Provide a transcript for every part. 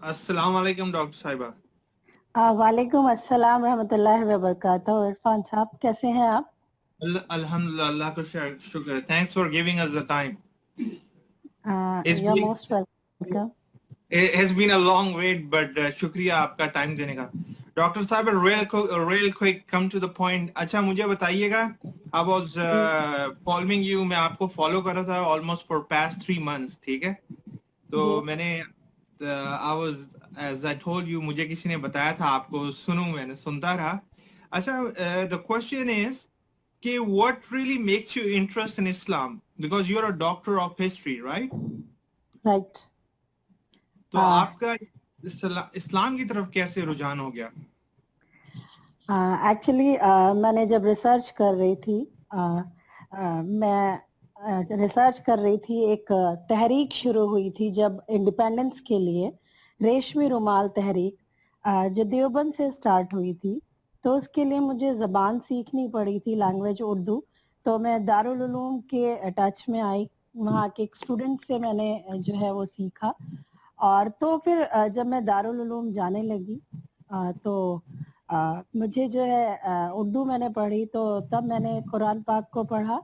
अस्सलाम वालेकुम डॉक्टर साहिबा। वालेकुम अस्सलाम रहमतुल्लाहि व बरकातहू। इरफान साहब कैसे हैं आप? अल्हम्दुलिल्लाह, अल्लाह का शुक्र है। Thanks for giving us the time. You are most welcome. It has been a long wait, but शुक्रिया आपका टाइम देने का। डॉक्टर साहब, real quick, come to the point. अच्छा, मुझे बताइएगा, I was following you, मैं आपको फॉलो कर रहा था almost for past 3 months, ठीक है? तो मैंने I was, as I told you, मुझे किसी ने बताया था आपको, मैंने सुनता रहा। अच्छा, the question is कि what really makes you interest in Islam? Because you're a doctor of history, right? Right. तो आपका इस्लाम की तरफ कैसे रुझान हो गया? एक्चुअली मैंने जब रिसर्च कर रही थी, मैं रिसर्च कर रही थी, एक तहरीक शुरू हुई थी जब इंडिपेंडेंस के लिए, रेशमी रुमाल तहरीक, जो देवबंद से स्टार्ट हुई थी। तो उसके लिए मुझे ज़बान सीखनी पड़ी थी, लैंग्वेज उर्दू। तो मैं दारुल उलूम के टच में आई, वहाँ के एक स्टूडेंट से मैंने जो है वो सीखा। और तो फिर जब मैं दारुल उलूम जाने लगी, तो मुझे जो है उर्दू मैंने पढ़ी, तो तब मैंने कुरान पाक को पढ़ा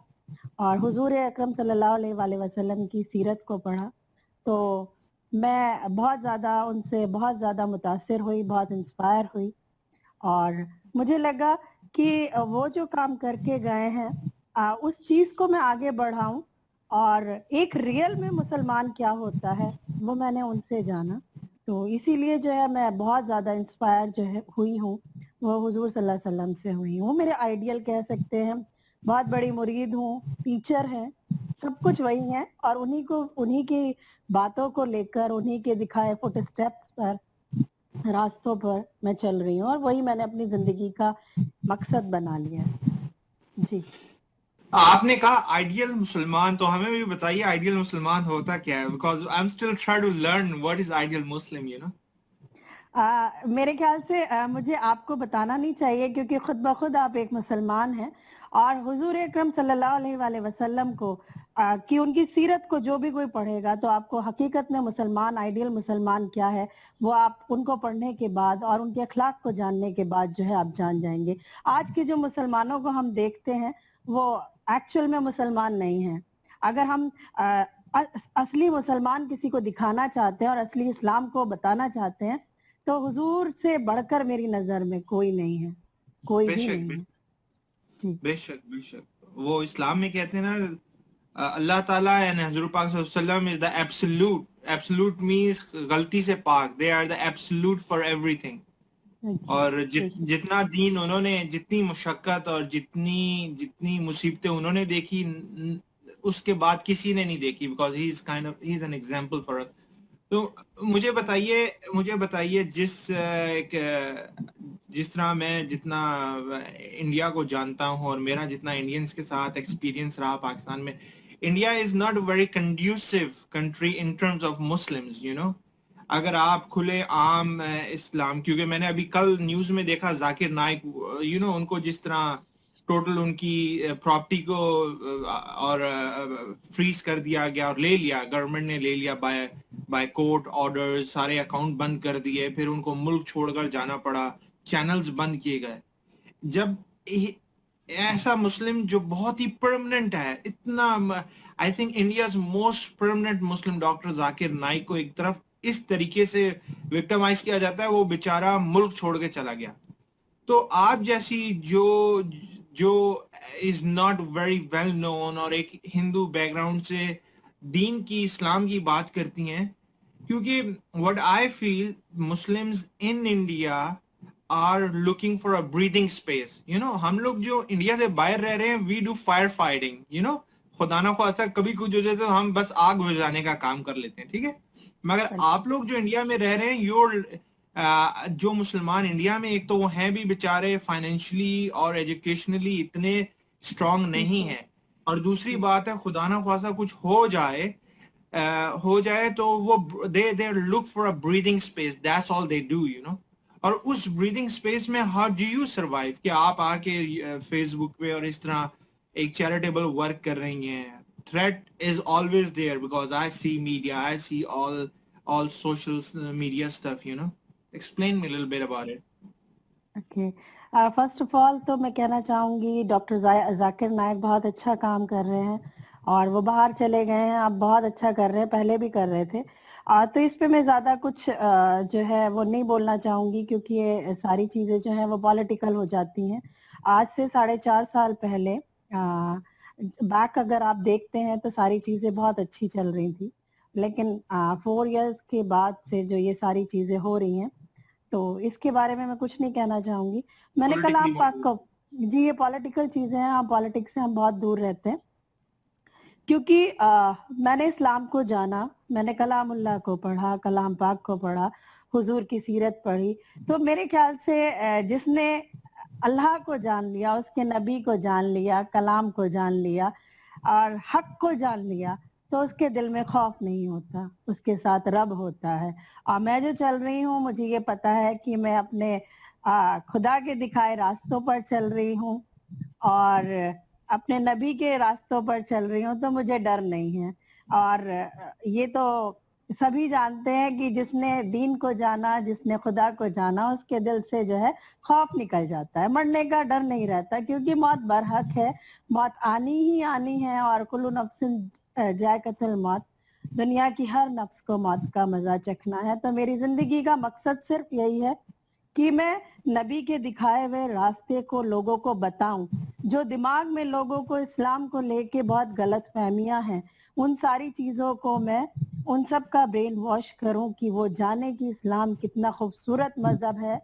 और हुजूर अकरम सल्लल्लाहु अलैहि वसल्लम की सीरत को पढ़ा। तो मैं बहुत ज़्यादा उनसे बहुत ज़्यादा मुतासिर हुई, बहुत इंस्पायर हुई। और मुझे लगा कि वो जो काम करके गए हैं, उस चीज़ को मैं आगे बढ़ाऊं, और एक रियल में मुसलमान क्या होता है वो मैंने उनसे जाना। तो इसीलिए जो है मैं बहुत ज़्यादा इंस्पायर जो है हुई हूँ, वो हुजूर सल्लल्लाहु अलैहि वसल्लम से हुई हूँ। मेरे आइडियल कह सकते हैं, बहुत बड़ी मुरीद हूँ, टीचर हैं, सब कुछ वही है। और उन्हीं की बातों को लेकर, उन्हीं के दिखाए फुट स्टेप्स पर, रास्तों पर मैं चल रही हूँ, और वही मैंने अपनी जिंदगी का मकसद बना लिया है। जी। आपने कहा आइडियल मुसलमान, तो हमें भी बताइए आइडियल मुसलमान होता क्या है? Because I am still try to learn what is ideal Muslim, you know. मेरे ख्याल से मुझे आपको बताना नहीं चाहिए, क्योंकि खुद ब खुद आप एक मुसलमान हैं। और हुजूर अकरम सल्लल्लाहु अलैहि वसल्लम को कि उनकी सीरत को जो भी कोई पढ़ेगा, तो आपको हकीकत में मुसलमान, आइडियल मुसलमान क्या है, वो आप उनको पढ़ने के बाद और उनके अखलाक को जानने के बाद जो है आप जान जाएंगे। आज के जो मुसलमानों को हम देखते हैं, वो एक्चुअल में मुसलमान नहीं हैं। अगर हम असली मुसलमान किसी को दिखाना चाहते हैं और असली इस्लाम को बताना चाहते हैं, तो हुजूर से बढ़कर मेरी नजर में कोई नहीं है, कोई भी बेशक नहीं है। जी। बेशक बेशक, वो इस्लाम में कहते हैं ना, अल्लाह ताला एंड हुजूर पाक सल्लल्लाहु अलैहि वसल्लम is the absolute. Absolute means गलती से पाक। They are the absolute for everything. और जितना दीन उन्होंने, जितनी मुशक्कत और जितनी जितनी मुसीबतें उन्होंने देखी, उसके बाद किसी ने नहीं देखी। Because he is kind of, he is an example for us. तो मुझे बताइए जिस तरह मैं जितना इंडिया को जानता हूँ और मेरा जितना इंडियंस के साथ एक्सपीरियंस रहा पाकिस्तान में, India is not very conducive country in terms of Muslims, you know. अगर आप खुले आम इस्लाम, क्योंकि मैंने अभी कल न्यूज में देखा जाकिर नाइक, यू नो, उनको जिस तरह टोटल उनकी प्रॉपर्टी को और फ्रीज कर दिया गया और ले लिया, गवर्नमेंट ने ले लिया बाय कोर्ट ऑर्डर, सारे अकाउंट बंद कर दिए, फिर उनको मुल्क छोड़कर जाना पड़ा, चैनल्स बंद किए गए। जब ऐसा मुस्लिम जो बहुत ही परमानेंट है, इतना, I think India's most permanent Muslim doctor Zakir Naik को एक तरफ इस तरीके से विक्टिमाइज किया जाता है, वो बेचारा मुल्क छोड़ के चला गया। तो आप जैसी जो जो is not very well known और एक हिंदू बैकग्राउंड से दीन की, इस्लाम की बात करती हैं, क्योंकि what I feel, Muslims in India are looking for a breathing space, you know. हम लोग जो इंडिया से बाहर रह रहे हैं, we do fire fighting, you know. खुदा ना ख्वास्ता कभी कुछ हो जाए तो हम बस आग बुझाने का काम कर लेते हैं, ठीक है। मगर आप लोग जो इंडिया में रह रहे हैं, जो मुसलमान इंडिया में, एक तो वो हैं भी बेचारे फाइनेंशियली और एजुकेशनली इतने स्ट्रांग नहीं है, और दूसरी बात है खुदा ना ख्वास्ता कुछ हो जाए तो वो they look for a breathing space, that's all they do, you know. और उस ब्रीदिंग स्पेस में हाउ डू यू सर्वाइव कि आप आके फेसबुक पे और इस तरह एक चैरिटेबल वर्क कर रही हैं? Threat is always there because I see media, I see all social media stuff, you know? Explain me a little bit about it. Okay, first of all तो मैं कहना चाहूँगी डॉक्टर जाकिर नायक बहुत अच्छा काम कर रहे हैं और वो बाहर चले गए हैं, अब बहुत अच्छा कर रहे हैं, पहले भी कर रहे थे। तो इस पे मैं ज़्यादा कुछ जो है वो नहीं बोलना चाहूँगी क्योंकि ये सारी चीज़ें जो हैं वो पॉलिटिकल हो जाती हैं। आज से 4.5 साल पहले बैक अगर आप देखते हैं तो सारी चीज़ें बहुत अच्छी चल रही थी। लेकिन 4 इयर्स के बाद से जो ये सारी चीज़ें हो रही हैं, तो इसके बारे में मैं कुछ नहीं कहना चाहूँगी। मैंने कलाम Politically पाक को जी, ये पॉलिटिकल चीज़ें हैं, पॉलिटिक्स से हम बहुत दूर रहते हैं। क्योंकि मैंने इस्लाम को जाना, मैंने कलामुल्लाह को पढ़ा, कलाम पाक को पढ़ा, हुज़ूर की सीरत पढ़ी, तो मेरे ख्याल से जिसने अल्लाह को जान लिया, उसके नबी को जान लिया, कलाम को जान लिया और हक को जान लिया, तो उसके दिल में खौफ नहीं होता, उसके साथ रब होता है। और मैं जो चल रही हूँ, मुझे ये पता है कि मैं अपने खुदा के दिखाए रास्तों पर चल रही हूँ और अपने नबी के रास्तों पर चल रही हूँ, तो मुझे डर नहीं है। और ये तो सभी जानते हैं कि जिसने दीन को जाना, जिसने खुदा को जाना, उसके दिल से जो है खौफ निकल जाता है, मरने का डर नहीं रहता क्योंकि मौत बरहक है, मौत आनी ही आनी है और कुल्लु नफ्सिन जायकतुल मौत, दुनिया की हर नफ्स को मौत का मजा चखना है। तो मेरी जिंदगी का मकसद सिर्फ यही है कि मैं नबी के दिखाए हुए रास्ते को लोगों को बताऊं। जो दिमाग में लोगों को इस्लाम को लेके बहुत गलत फहमियां हैं, उन सारी चीजों को मैं उन सब का ब्रेन वॉश करूं कि वो जाने कि इस्लाम कितना खूबसूरत मजहब है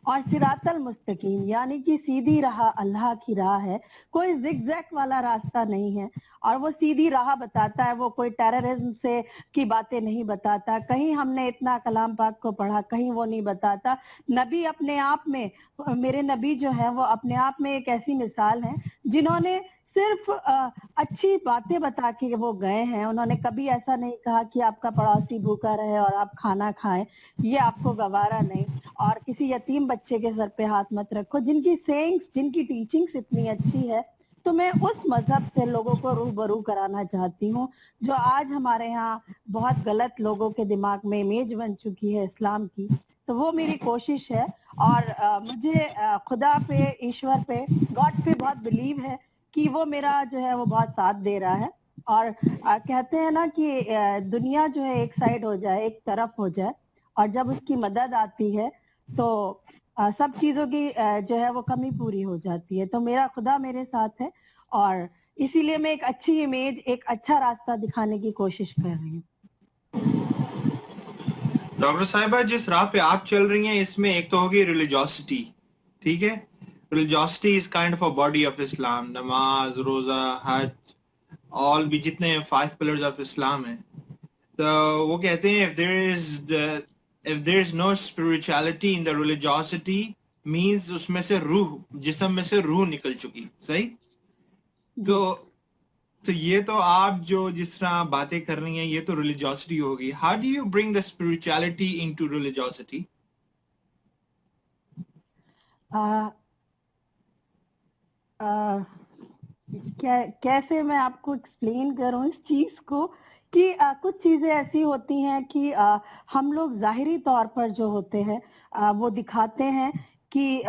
और सिरातल मुस्तकीम यानी कि सीधी राह अल्लाह की राह है, कोई जिगजैग वाला रास्ता नहीं है और वो सीधी राह बताता है, वो कोई टेररिज्म से की बातें नहीं बताता। कहीं हमने इतना कलाम पाक को पढ़ा, कहीं वो नहीं बताता। नबी अपने आप में, मेरे नबी जो है वो अपने आप में एक ऐसी मिसाल है जिन्होंने सिर्फ अच्छी बातें बता के वो गए हैं। उन्होंने कभी ऐसा नहीं कहा कि आपका पड़ोसी भूखा रहे और आप खाना खाएं, ये आपको गवारा नहीं। और किसी यतीम बच्चे के सर पे हाथ मत रखो। जिनकी सेइंग्स, जिनकी टीचिंग्स इतनी अच्छी है, तो मैं उस मजहब से लोगों को रूबरू कराना चाहती हूँ जो आज हमारे यहाँ बहुत गलत लोगों के दिमाग में इमेज बन चुकी है इस्लाम की। तो वो मेरी कोशिश है और मुझे खुदा पे, ईश्वर पे, गॉड पे बहुत बिलीव है कि वो मेरा जो है वो बहुत साथ दे रहा है। और कहते हैं ना कि दुनिया जो है एक साइड हो जाए, एक तरफ हो जाए और जब उसकी मदद आती है तो सब चीजों की जो है वो कमी पूरी हो जाती है। तो मेरा खुदा मेरे साथ है और इसीलिए मैं एक अच्छी इमेज, एक अच्छा रास्ता दिखाने की कोशिश कर रही हूँ। डॉक्टर साहिबा, जिस राह पे आप चल रही हैं इसमें एक तो होगी रिलीजियोसिटी, ठीक है? Religiosity is kind of a body of Islam, नमाज, रोजा, हज, ऑल भी जितने 5 पिलर्स ऑफ इस्लाम है। तो वो कहते हैं if there is no spirituality in the religiosity means उसमें से रूह, जिस्म में से रूह निकल चुकी, सही? तो ये तो आप जो जिस तरह बातें कर रही हैं ये तो रिलीजियोसिटी होगी। How do you bring the spirituality into religiosity? कैसे मैं आपको एक्सप्लेन करूं इस चीज को कि कुछ चीजें ऐसी होती हैं कि हम लोग जाहिरी तौर पर जो होते हैं वो दिखाते हैं कि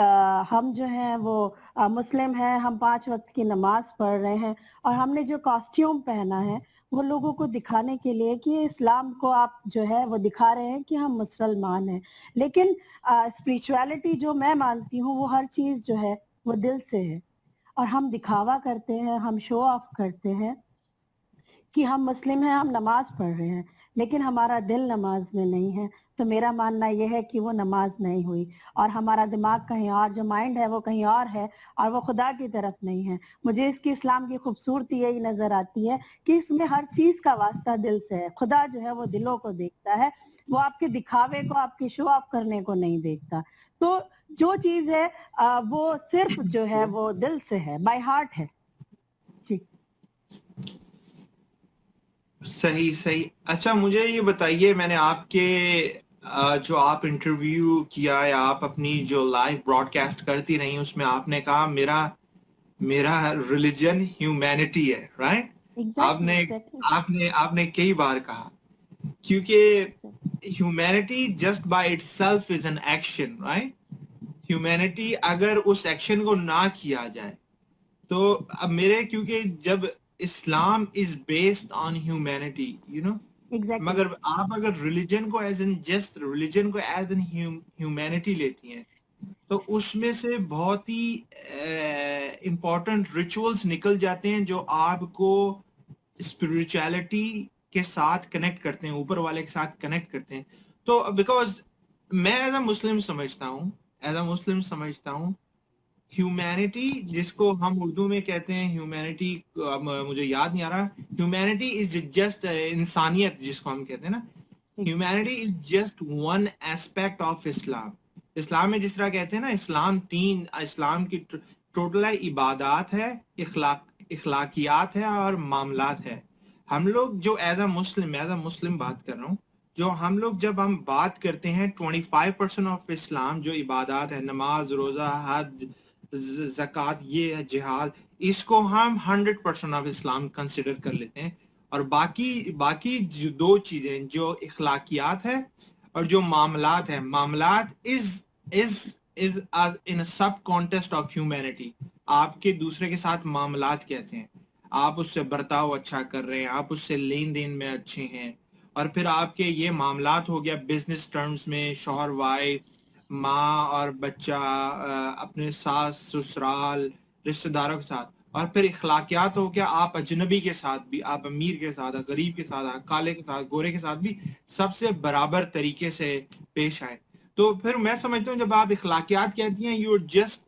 हम जो हैं वो मुस्लिम हैं, हम 5 वक्त की नमाज पढ़ रहे हैं और हमने जो कॉस्ट्यूम पहना है वो लोगों को दिखाने के लिए कि इस्लाम को आप जो है वो दिखा रहे हैं कि हम मुसलमान हैं। लेकिन स्पिरिचुअलिटी जो मैं मानती हूँ वो हर चीज जो है वो दिल से है और हम दिखावा करते हैं, हम शो ऑफ करते हैं कि हम मुस्लिम हैं, हम नमाज पढ़ रहे हैं, लेकिन हमारा दिल नमाज में नहीं है। तो मेरा मानना यह है कि वो नमाज नहीं हुई और हमारा दिमाग कहीं और, जो माइंड है वो कहीं और है और वो खुदा की तरफ नहीं है। मुझे इसकी इस्लाम की खूबसूरती यही नजर आती है कि इसमें हर चीज का वास्ता दिल से है। खुदा जो है वो दिलों को देखता है, वो आपके दिखावे को, आपके शो ऑफ करने को नहीं देखता। तो जो चीज है वो सिर्फ जो है वो दिल से है, बाय हार्ट है जी। सही सही। अच्छा, मुझे ये बताइए, मैंने आपके जो आप इंटरव्यू किया या आप अपनी जो लाइव ब्रॉडकास्ट करती रही उसमें आपने कहा मेरा मेरा रिलीजन ह्यूमैनिटी है, राइट? एग्जैक्टली आपने एग्जैक्टली आपने आपने कई बार कहा। क्योंकि humanity just by itself is an action, right? Humanity अगर उस एक्शन को ना किया जाए तो अब मेरे, क्योंकि जब Islam is based on humanity, you know, exactly. मगर आप अगर रिलीजन को एज एन जस्ट रिलीजन को एज एन ह्यूमैनिटी लेती हैं तो उसमें से बहुत ही इम्पोर्टेंट रिचुअल्स निकल जाते हैं जो आपको स्पिरिचुअलिटी के साथ कनेक्ट करते हैं, ऊपर वाले के साथ कनेक्ट करते हैं। तो बिकॉज मैं एज अ मुस्लिम समझता हूँ ह्यूमैनिटी, जिसको हम उर्दू में कहते हैं ह्यूमैनिटी, मुझे याद नहीं आ रहा, ह्यूमैनिटी इज जस्ट इंसानियत जिसको हम कहते हैं ना, humanity is just one aspect of Islam. इस्लाम में जिस तरह कहते हैं ना, इस्लाम की टोटल है, इबादात है, इखलाकियात है और मामलात है। हम लोग जो एज अ मुस्लिम बात कर रहा हूँ, जो हम लोग जब हम बात करते हैं 25% ऑफ इस्लाम जो इबादात है, नमाज, रोजा, हज, ज़कात, ये है जिहाद, इसको हम 100% ऑफ इस्लाम कंसिडर कर लेते हैं। और बाकी जो दो चीजें, जो इखलाकियात है और जो मामलात है, मामलात इज इन अ सब कॉन्टेस्ट ऑफ ह्यूमैनिटी। आपके दूसरे के साथ मामलात कैसे हैं, आप उससे बर्ताव अच्छा कर रहे हैं, आप उससे लेन देन में अच्छे हैं, और फिर आपके ये मामलात हो गया बिजनेस टर्म्स में, शौहर वाइफ, माँ और बच्चा, अपने सास ससुराल, रिश्तेदारों के साथ, और फिर इखलाकियात हो गया आप अजनबी के साथ भी, आप अमीर के साथ, गरीब के साथ, काले के साथ, गोरे के साथ भी सबसे बराबर तरीके से पेश आए। तो फिर मैं समझता हूँ जब आप इखलाकियात कहती हैं, you are just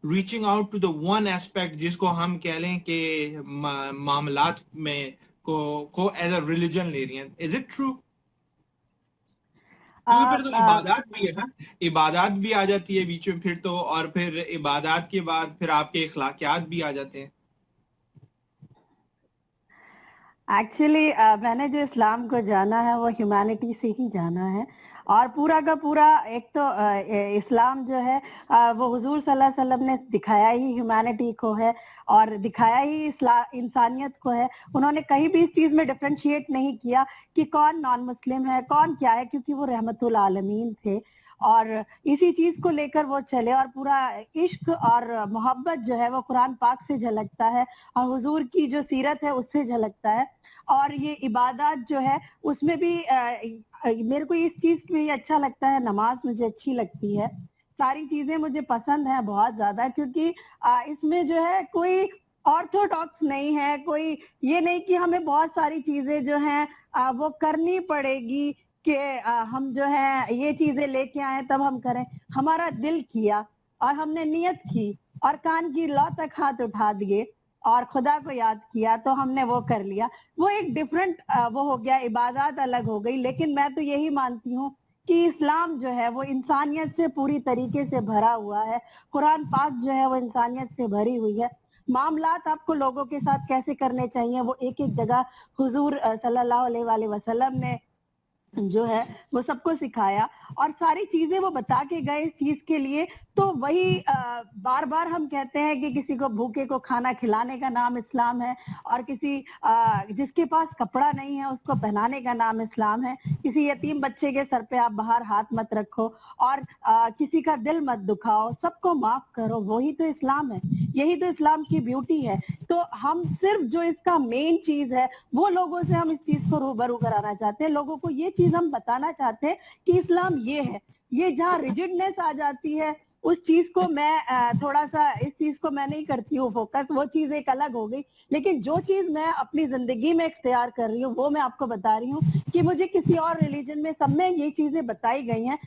reaching out to the one aspect जिसको हम कह लें कि मामलात में को एज अ रिलीजन ले रही हैं। Is it true? क्योंकि फिर तो इबादत भी है ना, इबादत भी आ जाती है बीच में फिर तो, और फिर इबादत के बाद फिर आपके इखलाकियात भी आ जाते हैं। एक्चुअली मैंने जो इस्लाम को जाना है वो ह्यूमैनिटी से ही जाना है, और पूरा का पूरा एक तो इस्लाम जो है वो हुजूर सल्लल्लाहु अलैहि वसल्लम ने दिखाया ही ह्यूमैनिटी को है और दिखाया ही इंसानियत को है। उन्होंने कहीं भी इस चीज में डिफरेंशिएट नहीं किया कि कौन नॉन मुस्लिम है, कौन क्या है, क्योंकि वो रहमतुल आलमीन थे और इसी चीज को लेकर वो चले। और पूरा इश्क और मोहब्बत जो है वो कुरान पाक से झलकता है और हुजूर की जो सीरत है उससे झलकता है। और ये इबादत जो है उसमें भी मेरे को इस चीज में अच्छा लगता है, नमाज मुझे अच्छी लगती है, सारी चीजें मुझे पसंद है बहुत ज्यादा, क्योंकि इसमें जो है कोई ऑर्थोडॉक्स नहीं है, कोई ये नहीं कि हमें बहुत सारी चीजें जो हैं वो करनी पड़ेगी कि हम जो है ये चीजें लेके आए तब हम करें। हमारा दिल किया और हमने नियत की और कान की लौ तक हाथ उठा दिए और खुदा को याद किया तो हमने वो कर लिया। वो एक डिफरेंट वो हो गया, इबादत अलग हो गई। लेकिन मैं तो यही मानती हूँ कि इस्लाम जो है वो इंसानियत से पूरी तरीके से भरा हुआ है, कुरान पाक जो है वो इंसानियत से भरी हुई है। मामलात आपको लोगों के साथ कैसे करने चाहिए वो एक एक जगह हुजूर सल्लल्लाहु अलैहि वसल्लम ने जो है वो सबको सिखाया और सारी चीजें वो बता के गए इस चीज के लिए। तो वही बार बार हम कहते हैं कि किसी को भूखे को खाना खिलाने का नाम इस्लाम है, और किसी जिसके पास कपड़ा नहीं है उसको पहनाने का नाम इस्लाम है। किसी यतीम बच्चे के सर पे आप बाहर हाथ मत रखो और किसी का दिल मत दुखाओ, सबको माफ करो, वही तो इस्लाम है, यही तो इस्लाम की ब्यूटी है। तो हम सिर्फ जो इसका मेन चीज है वो लोगों से हम इस चीज को रूबरू कराना चाहते हैं, लोगों को ये चीज हम बताना चाहते हैं कि इस्लाम ये है। ये जहाँ रिजिडनेस आ जाती है उस चीज को मैं थोड़ा सा इस चीज को मैं नहीं करती हूँ फोकस, वो चीज एक अलग हो गई। लेकिन जो चीज मैं अपनी जिंदगी में इख्तियार कर रही हूँ वो मैं आपको बता रही हूँ कि मुझे किसी और रिलीजन में सब में ये चीजें बताई गई हैं,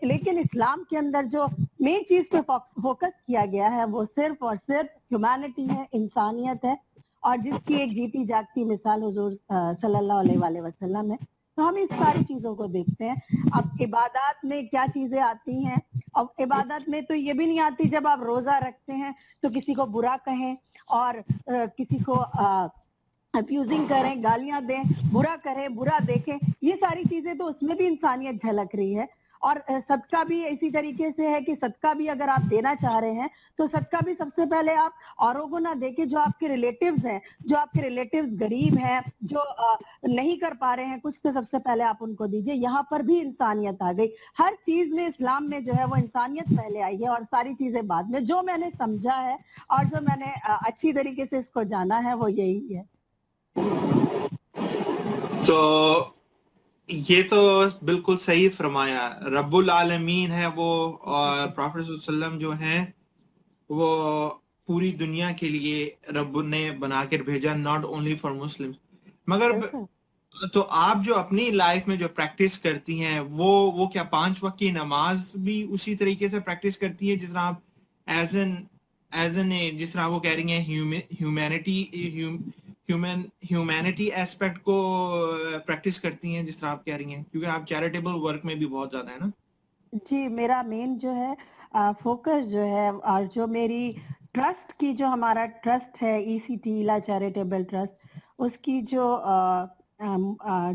लेकिन इस्लाम के अंदर जो मेन चीज पे फोकस किया गया है वो सिर्फ और सिर्फ ह्यूमैनिटी है, इंसानियत है, और जिसकी एक जीती जागती मिसाल हुजूर सल्लल्लाहु अलैहि वसल्लम है। तो हम इस सारी चीजों को देखते हैं। अब इबादत में क्या चीजें आती हैं, अब इबादत में तो ये भी नहीं आती जब आप रोजा रखते हैं तो किसी को बुरा कहें और किसी को अब्यूजिंग करें, गालियां दें, बुरा करें, बुरा देखें, ये सारी चीजें तो उसमें भी इंसानियत झलक रही है। اور صدقہ بھی اسی طریقے سے ہے کہ صدقہ بھی اگر آپ دینا چاہ رہے ہیں تو صدقہ بھی سب سے پہلے آپ اوروں کو نہ دے کے جو آپ کے ریلیٹیوز ہیں, جو آپ کے ریلیٹیوز غریب ہیں, جو نہیں کر پا رہے ہیں کچھ, تو سب سے پہلے آپ ان کو دیجئے. یہاں پر بھی انسانیت آ گئی. ہر چیز میں اسلام میں جو ہے وہ انسانیت پہلے آئی ہے اور ساری چیزیں بعد میں. جو میں نے سمجھا ہے اور جو میں نے اچھی طریقے سے اس کو جانا ہے وہ یہی ہے. تو یہ تو بالکل صحیح فرمایا. رب العالمین ہے وہ, اور پروفیٹ صلی اللہ علیہ وسلم جو ہیں وہ پوری دنیا کے لیے رب نے بنا کر بھیجا, ناٹ اونلی فار مسلم. مگر تو آپ جو اپنی لائف میں جو پریکٹس کرتی ہیں وہ کیا 5 وقت کی نماز بھی اسی طریقے سے پریکٹس کرتی ہیں جس طرح آپ ایز این جس طرح وہ کہہ رہی ہیں ہیومینٹی ایسپیکٹ کو پریکٹس کرتی ہیں جس طرح آپ کہہ رہی ہیں, کیونکہ آپ چیریٹیبل ورک میں بھی بہت زیادہ ہے نا؟ جی, میرا مین جو ہے فوکس جو ہے, اور جو میری ٹرسٹ کی, جو ہمارا ٹرسٹ ہے ECT ایلا چیریٹیبل ٹرسٹ, اس کی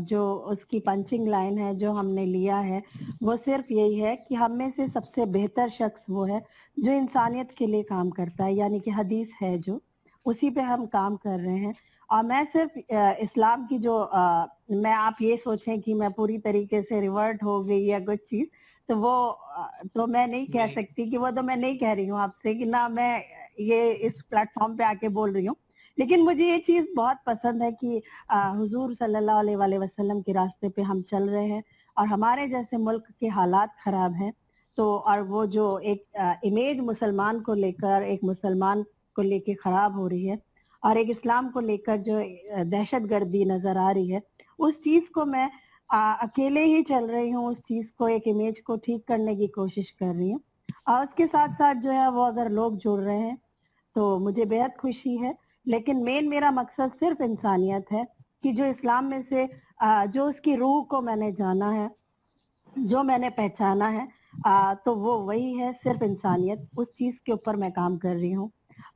جو اس کی پنچنگ لائن ہے جو ہم نے لیا ہے وہ صرف یہی ہے کہ ہم میں سے سب سے بہتر شخص وہ ہے جو انسانیت کے لیے کام کرتا ہے, یعنی کہ حدیث ہے جو, اسی پہ ہم کام کر رہے ہیں. اور میں صرف اسلام کی جو میں, آپ یہ سوچیں کہ میں پوری طریقے سے ریورٹ ہو گئی یا کچھ چیز, تو وہ تو میں نہیں کہہ سکتی کہ وہ تو میں نہیں کہہ رہی ہوں آپ سے کہ نہ میں یہ اس پلیٹ فارم پہ آ کے بول رہی ہوں. لیکن مجھے یہ چیز بہت پسند ہے کہ حضور صلی اللہ علیہ وآلہ وسلم کے راستے پہ ہم چل رہے ہیں, اور ہمارے جیسے ملک کے حالات خراب ہیں تو, اور وہ جو ایک امیج مسلمان کو لے کر, ایک مسلمان کو لے کے خراب ہو رہی ہے, اور ایک اسلام کو لے کر جو دہشت گردی نظر آ رہی ہے, اس چیز کو میں اکیلے ہی چل رہی ہوں. اس چیز کو, ایک امیج کو ٹھیک کرنے کی کوشش کر رہی ہوں, اور اس کے ساتھ ساتھ جو ہے وہ اگر لوگ جڑ رہے ہیں تو مجھے بہت خوشی ہے. لیکن مین میرا مقصد صرف انسانیت ہے کہ جو اسلام میں سے جو اس کی روح کو میں نے جانا ہے, جو میں نے پہچانا ہے, تو وہ وہی ہے, صرف انسانیت. اس چیز کے اوپر میں کام کر رہی ہوں.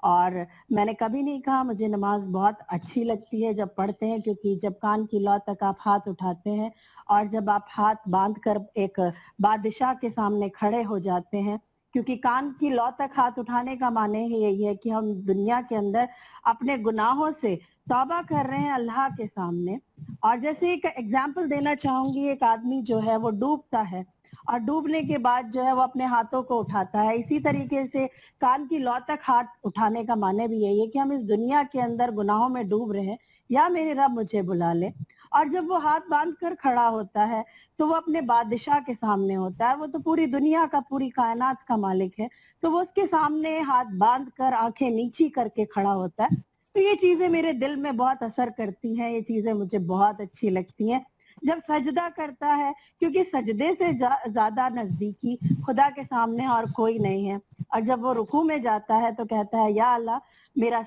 اور میں نے کبھی نہیں کہا, مجھے نماز بہت اچھی لگتی ہے جب پڑھتے ہیں, کیونکہ جب کان کی لو تک آپ ہاتھ اٹھاتے ہیں اور جب آپ ہاتھ باندھ کر ایک بادشاہ کے سامنے کھڑے ہو جاتے ہیں, کیونکہ کان کی لو تک ہاتھ اٹھانے کا معنی ہی یہی ہے کہ ہم دنیا کے اندر اپنے گناہوں سے توبہ کر رہے ہیں اللہ کے سامنے. اور جیسے ایک ایگزامپل دینا چاہوں گی, ایک آدمی جو ہے وہ ڈوبتا ہے اور ڈوبنے کے بعد جو ہے وہ اپنے ہاتھوں کو اٹھاتا ہے. اسی طریقے سے کان کی لو تک ہاتھ اٹھانے کا معنی بھی یہی ہے کہ ہم اس دنیا کے اندر گناہوں میں ڈوب رہے ہیں, یا میرے رب مجھے بلا لے. اور جب وہ ہاتھ باندھ کر کھڑا ہوتا ہے تو وہ اپنے بادشاہ کے سامنے ہوتا ہے, وہ تو پوری دنیا کا, پوری کائنات کا مالک ہے, تو وہ اس کے سامنے ہاتھ باندھ کر آنکھیں نیچی کر کے کھڑا ہوتا ہے. تو یہ چیزیں میرے دل میں بہت اثر کرتی ہیں, یہ چیزیں مجھے بہت اچھی لگتی ہیں. جب سجدہ کرتا ہے, کیونکہ سجدے سے زیادہ نزدیکی خدا کے سامنے اور کوئی نہیں ہے, اور جب وہ رکوع میں جاتا ہے تو کہتا ہے یا اللہ میرا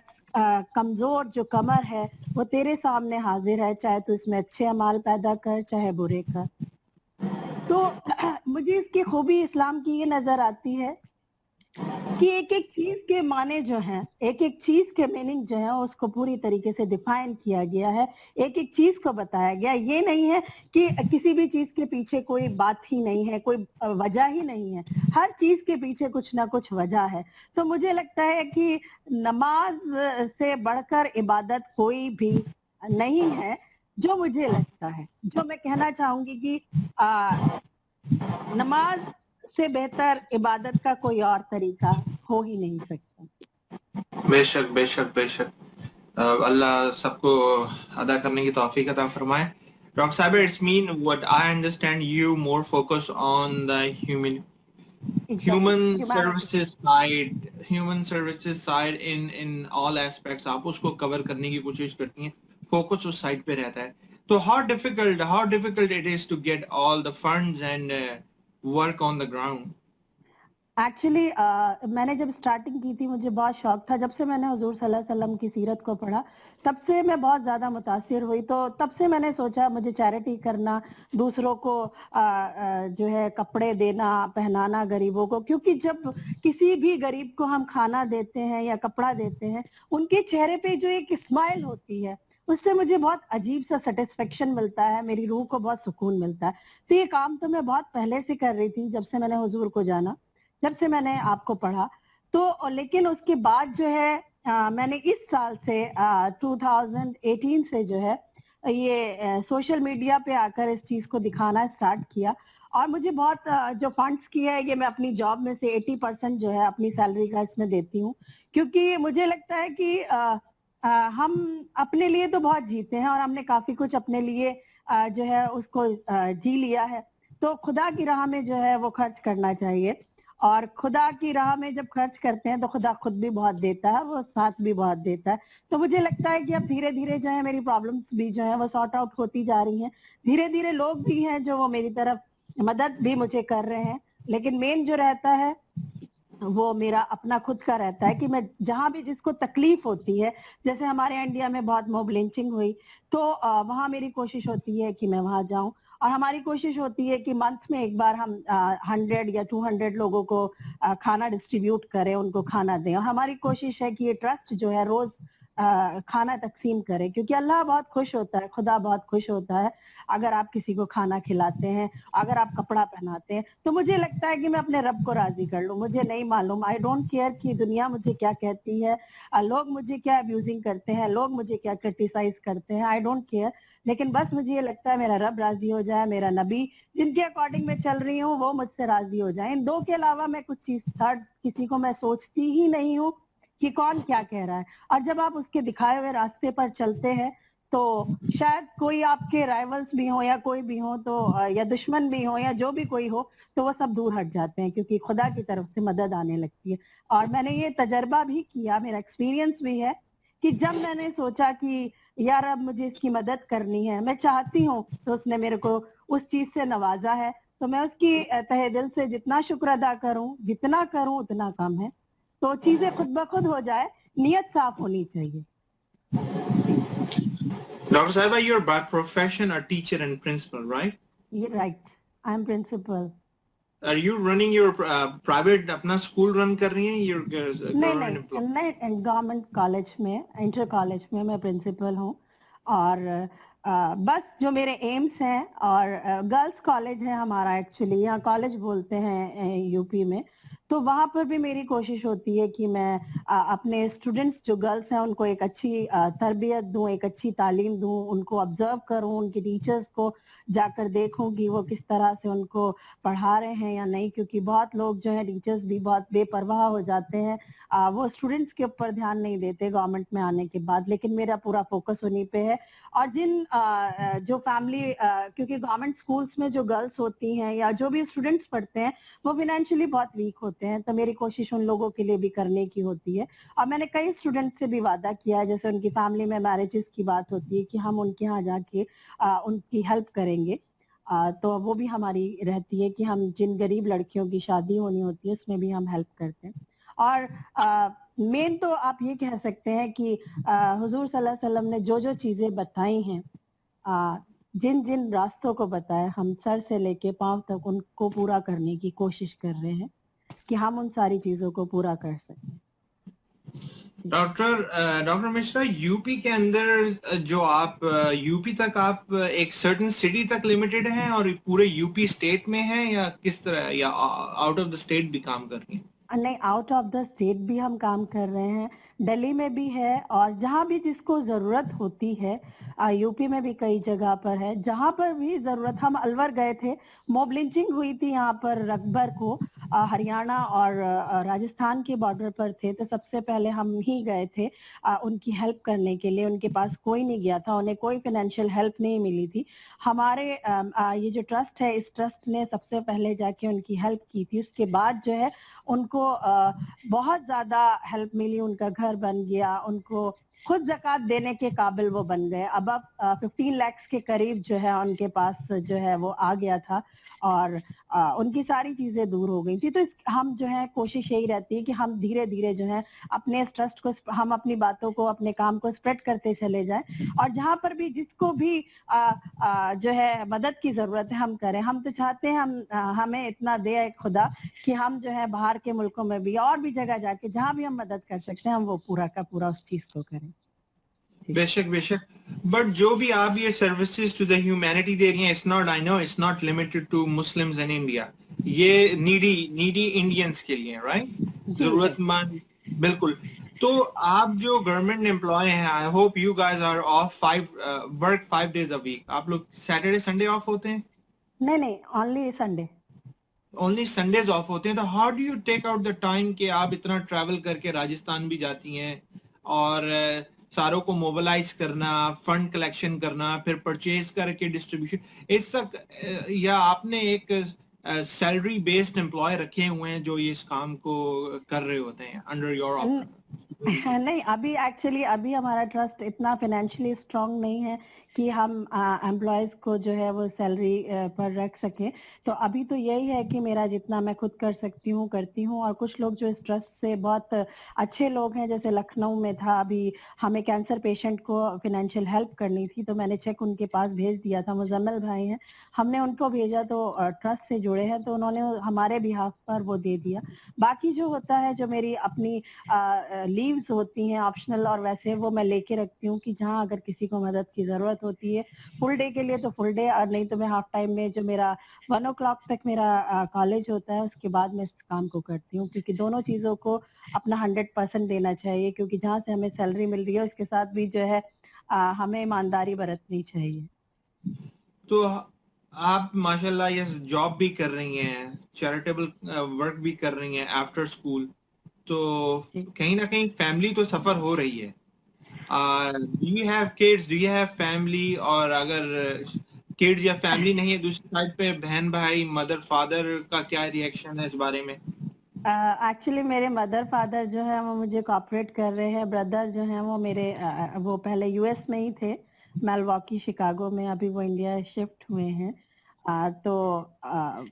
کمزور جو کمر ہے وہ تیرے سامنے حاضر ہے, چاہے تو اس میں اچھے اعمال پیدا کر چاہے برے کر. تو مجھے اس کی خوبی اسلام کی یہ نظر آتی ہے کہ ایک ایک چیز کے معنی جو ہیں, ایک ایک چیز کے میننگ جو ہے اس کو پوری طریقے سے ڈیفائن کیا گیا ہے, ایک ایک چیز کو بتایا گیا. یہ نہیں ہے کہ کسی بھی چیز کے پیچھے کوئی بات ہی نہیں ہے, کوئی وجہ ہی نہیں ہے, ہر چیز کے پیچھے کچھ نہ کچھ وجہ ہے. تو مجھے لگتا ہے کہ نماز سے بڑھ کر عبادت کوئی بھی نہیں ہے, جو مجھے لگتا ہے. جو میں کہنا چاہوں گی کہ نماز سے بہتر عبادت کا کوئی اور طریقہ ہو ہی نہیں سکتا. بے شک بے شک بے شک, اللہ سب کو ادا کرنے کی توفیق عطا فرمائے. ڈاکٹر صاحب, it's main what I understand you more focus on the human services side in all aspects. آپ اس کو کور کرنے کی کوشش کرتی ہیں, فوکس اس سائڈ پہ رہتا ہے. تو how difficult it is to get all the funds and work on the ground. Actually میں نے جب اسٹارٹنگ کی تھی مجھے بہت شوق تھا. جب سے میں نے حضور صلی اللہ علیہ وسلم کی سیرت کو پڑھا تب سے میں بہت زیادہ متاثر ہوئی. تو تب سے میں نے سوچا مجھے چیریٹی کرنا, دوسروں کو جو ہے کپڑے دینا, پہنانا غریبوں کو, کیونکہ جب کسی بھی غریب کو ہم کھانا دیتے ہیں یا کپڑا دیتے ہیں, ان کے چہرے پہ جو ایک اسمائل ہوتی ہے उससे मुझे बहुत अजीब सा सेटिस्फेक्शन मिलता है, मेरी रूह को बहुत सुकून मिलता है। तो ये काम तो मैं बहुत पहले से कर रही थी, जब से मैंने हुजूर को जाना, जब से मैंने आपको पढ़ा। तो लेकिन उसके बाद जो है मैंने इस साल से 2018 से जो है ये सोशल मीडिया पे आकर इस चीज को दिखाना स्टार्ट किया। और मुझे बहुत जो फंड्स की है ये मैं अपनी जॉब में से 80% जो है अपनी सैलरी का इसमें देती हूँ, क्योंकि मुझे लगता है कि हम अपने लिए तो बहुत जीते हैं और हमने काफी कुछ अपने लिए जो है उसको जी लिया है। तो खुदा की राह में जो है वो खर्च करना चाहिए, और खुदा की राह में जब खर्च करते हैं तो खुदा खुद भी बहुत देता है, वो साथ भी बहुत देता है। तो मुझे लगता है कि अब धीरे धीरे जो है मेरी प्रॉब्लम्स भी जो है वो सॉर्ट आउट होती जा रही हैं। धीरे धीरे लोग भी हैं जो वो मेरी तरफ मदद भी मुझे कर रहे हैं, लेकिन मेन जो रहता है वो मेरा अपना खुद का रहता है कि मैं जहां भी जिसको तकलीफ होती है, जैसे हमारे इंडिया में बहुत मॉब लिंचिंग हुई, तो वहां मेरी कोशिश होती है कि मैं वहां जाऊं। और हमारी कोशिश होती है कि मंथ में एक बार हम 100 या 200 लोगों को खाना डिस्ट्रीब्यूट करें, उनको खाना दें। और हमारी कोशिश है कि ये ट्रस्ट जो है रोज खाना तकसीम करे, क्योंकि अल्लाह बहुत खुश होता है, खुदा बहुत खुश होता है अगर आप किसी को खाना खिलाते हैं, अगर आप कपड़ा पहनाते हैं। तो मुझे लगता है कि मैं अपने रब को राजी कर लूं। मुझे नहीं मालूम, आई डोंट केयर कि दुनिया मुझे क्या कहती है, लोग मुझे क्या अब्यूजिंग करते हैं, लोग मुझे क्या क्रिटिसाइज करते हैं, आई डोंट केयर। लेकिन बस मुझे ये लगता है मेरा रब राजी हो जाए, मेरा नबी जिनके अकॉर्डिंग मैं चल रही हूँ वो मुझसे राजी हो जाए। इन दो के अलावा मैं कुछ चीज थर्ड किसी को मैं सोचती ही नहीं हूँ कि कौन क्या कह रहा है। और जब आप उसके दिखाए हुए रास्ते पर चलते हैं तो शायद कोई आपके राइवल्स भी हो या कोई भी हो, तो या दुश्मन भी हो या जो भी कोई हो, तो वो सब दूर हट जाते हैं, क्योंकि खुदा की तरफ से मदद आने लगती है। और मैंने ये तजर्बा भी किया, मेरा एक्सपीरियंस भी है कि जब मैंने सोचा कि यार अब मुझे इसकी मदद करनी है, मैं चाहती हूँ, तो उसने मेरे को उस चीज से नवाजा है, तो मैं उसकी तहे दिल से जितना शुक्र अदा करूं, जितना करूं उतना कम है। तो चीजें खुद ब खुद हो जाए, नियत साफ होनी चाहिए। Dr. Saiba, you're by profession a teacher and principal, right? ये right, I am principal. Are you running your private अपना school run कर रही हैं? You're नहीं government employee. नहीं, मैं गवर्नमेंट कॉलेज में, इंटर कॉलेज में मैं प्रिंसिपल हूँ। और बस जो मेरे एम्स हैं, और गर्ल्स कॉलेज है हमारा, एक्चुअली यहाँ कॉलेज बोलते हैं यूपी में। तो वहां पर भी मेरी कोशिश होती है कि मैं अपने स्टूडेंट्स जो गर्ल्स हैं उनको एक अच्छी तरबियत दूं, एक अच्छी तालीम दूं, उनको ऑब्जर्व करूं, उनके टीचर्स को जाकर देखूं कि वो किस तरह से उनको पढ़ा रहे हैं या नहीं। क्योंकि बहुत लोग जो है टीचर्स भी बहुत बेपरवाह हो जाते हैं, वो स्टूडेंट्स के ऊपर ध्यान नहीं देते गवर्नमेंट में आने के बाद। लेकिन मेरा पूरा फोकस उन्हीं पे है। और जिन जो फैमिली, क्योंकि गवर्नमेंट स्कूल्स में जो गर्ल्स होती हैं या जो भी स्टूडेंट्स पढ़ते हैं वो फाइनेंशियली बहुत वीक होते हैं, तो मेरी कोशिश उन लोगों के लिए भी करने की होती है। और मैंने कई स्टूडेंट्स से भी वादा किया है, जैसे उनकी फैमिली में मैरिजेस की बात होती है कि हम उनके यहाँ जाके उनकी हेल्प करेंगे। तो वो भी हमारी रहती है कि हम जिन गरीब लड़कियों की शादी होनी होती है उसमें भी हम हेल्प करते हैं। और मेन तो आप ये कह सकते हैं कि हुजूर सल्लल्लाहु अलैहि वसल्लम ने जो जो चीजें बताई हैं, जिन जिन रास्तों को बताया, हम सर से लेके पांव तक उनको पूरा करने की कोशिश कर रहे हैं कि हम उन सारी चीजों को पूरा कर सकें। डॉक्टर मिश्रा, यूपी के अंदर जो आप यूपी तक आप एक सर्टेन सिटी तक लिमिटेड हैं और पूरे यूपी स्टेट में हैं, या किस तरह, या आउट ऑफ द स्टेट भी काम कर रही हैं? नहीं, आउट ऑफ द स्टेट भी हम काम कर रहे हैं, दिल्ली में भी है, और जहाँ भी जिसको जरूरत होती है, यूपी में भी कई जगह पर है, जहाँ पर भी जरूरत। हम अलवर गए थे, मॉब लिंचिंग हुई थी यहाँ पर रकबर को, हरियाणा और राजस्थान के बॉर्डर पर थे, तो सबसे पहले हम ही गए थे उनकी हेल्प करने के लिए। उनके पास कोई नहीं गया था, उन्हें कोई फाइनेंशियल हेल्प नहीं मिली थी। हमारे ये जो ट्रस्ट है, इस ट्रस्ट ने सबसे पहले जाके उनकी हेल्प की थी। उसके बाद जो है उनको बहुत ज्यादा हेल्प मिली, उनका घर बन गया, उनको खुद ज़कात देने के काबिल वो बन गए। अब 15 लाख के करीब जो है उनके पास जो है वो आ गया था, और उनकी सारी चीजें दूर हो गई थी। तो हम जो है कोशिश यही रहती है कि हम धीरे धीरे जो है अपने इस ट्रस्ट को, हम अपनी बातों को, अपने काम को स्प्रेड करते चले जाएं, और जहाँ पर भी जिसको भी जो है मदद की जरूरत है हम करें। हम तो चाहते हैं हमें इतना दे खुदा कि हम जो है बाहर के मुल्कों में भी और भी जगह जाके जहाँ भी हम मदद कर सकते हैं हम वो पूरा का पूरा उस चीज को करें। बेशक बेशक, बट जो भी आप ये सर्विसेज टू द ह्यूमैनिटी दे रही हैं, it's not, I know it's not limited to Muslims in India, ये नीडी इंडियंस के लिए, राइट? जी जी। जरूरतमंद, बिल्कुल। तो आप जो गवर्नमेंट एम्प्लॉय हैं, I hope you guys are off work 5 days a week, आप लोग सैटरडे संडे ऑफ होते हैं? नहीं नहीं, only Sunday. Only Sundays off होते हैं, तो how do you take out the time कि आप इतना ट्रैवल करके राजस्थान भी जाती हैं और सारों को मोबिलाइज करना, फंड कलेक्शन करना, फिर परचेज करके डिस्ट्रीब्यूशन, इस सब, या आपने एक सैलरी बेस्ड एम्प्लॉय रखे हुए हैं जो ये इस काम को कर रहे होते हैं अंडर योर सुपरविजन? नहीं, अभी एक्चुअली अभी हमारा ट्रस्ट इतना फाइनेंशियली स्ट्रांग नहीं है कि हम एम्प्लॉयज को जो है वो सैलरी पर रख सकें। तो अभी तो यही है कि मेरा जितना मैं खुद कर सकती हूँ करती हूँ, और कुछ लोग जो इस ट्रस्ट से बहुत अच्छे लोग हैं, जैसे लखनऊ में था अभी, हमें कैंसर पेशेंट को फाइनेंशियल हेल्प करनी थी तो मैंने चेक उनके पास भेज दिया था, मुजम्मिल भाई हैं, हमने उनको भेजा तो ट्रस्ट से जुड़े हैं तो उन्होंने हमारे बिहाफ पर वो दे दिया। बाकी जो होता है, जो मेरी अपनी लीव्स होती हैं ऑप्शनल और वैसे, वो मैं लेके रखती हूँ कि जहाँ अगर किसी को मदद की जरूरत होती है फुल डे के लिए तो फुल डे, और नहीं तो मैं हाफ टाइम में, जो मेरा 1 o'clock तक मेरा कॉलेज होता है उसके बाद मैं इस काम को करती हूँ, क्योंकि दोनों चीजों को अपना 100% देना चाहिए, क्योंकि जहाँ से हमें सैलरी मिल रही है उसके साथ भी जो है हमें ईमानदारी बरतनी चाहिए। तो आप माशाल्लाह ये जॉब भी कर रही हैं, चैरिटेबल वर्क भी कर रही हैं आफ्टर स्कूल, तो कहीं ना कहीं फैमिली तो सफर हो रही है। Do you have kids, do you have family? और अगर किड्स या फैमिली नहीं है, दूसरी साइड पे बहन भाई, मदर फादर का क्या रिएक्शन है इस बारे में? एक्चुअली मेरे मदर फादर जो है वो मुझे कोऑपरेट कर रहे हैं, ब्रदर जो है वो मेरे वो पहले यूएस में ही थे, मिलवॉकी शिकागो में, अभी वो इंडिया शिफ्ट हुए हैं। तो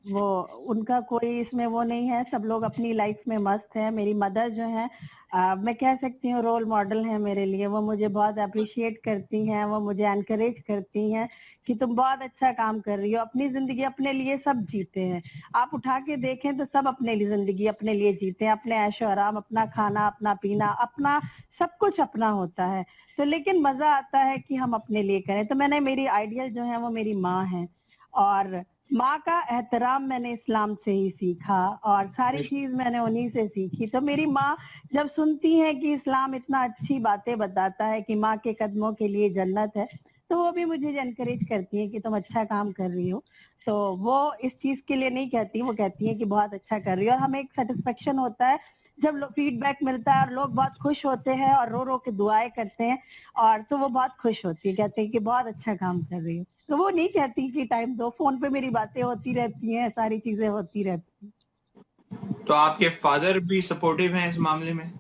वो उनका कोई इसमें वो नहीं है, सब लोग अपनी लाइफ में मस्त है। मेरी मदर जो है मैं कह सकती हूँ रोल मॉडल है मेरे लिए, वो मुझे बहुत अप्रिशिएट करती हैं, वो मुझे एनकरेज करती हैं कि तुम बहुत अच्छा काम कर रही हो, अपनी जिंदगी अपने लिए सब जीते हैं। आप उठा के देखें तो सब अपने लिए जिंदगी अपने लिए जीते हैं, अपने ऐशो आराम, अपना खाना, अपना पीना, अपना सब कुछ अपना होता है। तो लेकिन मजा आता है कि हम अपने लिए करें। तो मैंने, मेरी आइडियल जो है वो मेरी माँ है, और माँ का एहतराम मैंने इस्लाम से ही सीखा, और सारी चीज मैंने उन्हीं से सीखी। तो मेरी माँ जब सुनती है कि इस्लाम इतना अच्छी बातें बताता है कि माँ के कदमों के लिए जन्नत है, तो वो भी मुझे एनकरेज करती है कि तुम अच्छा काम कर रही हो। तो वो इस चीज के लिए नहीं कहती, वो कहती है कि बहुत अच्छा कर रही है, और हमें एक सेटिस्फेक्शन होता है जब फीडबैक मिलता है और लोग बहुत खुश होते हैं और रो रो के दुआएं करते हैं, और तो वो बहुत खुश होती है, कहते हैं कि बहुत अच्छा काम कर रही हो। तो वो नहीं कहती कि टाइम दो, फोन पे मेरी बातें होती रहती हैं, सारी चीजें होती रहती हैं। तो आपके फादर भी सपोर्टिव हैं इस मामले में?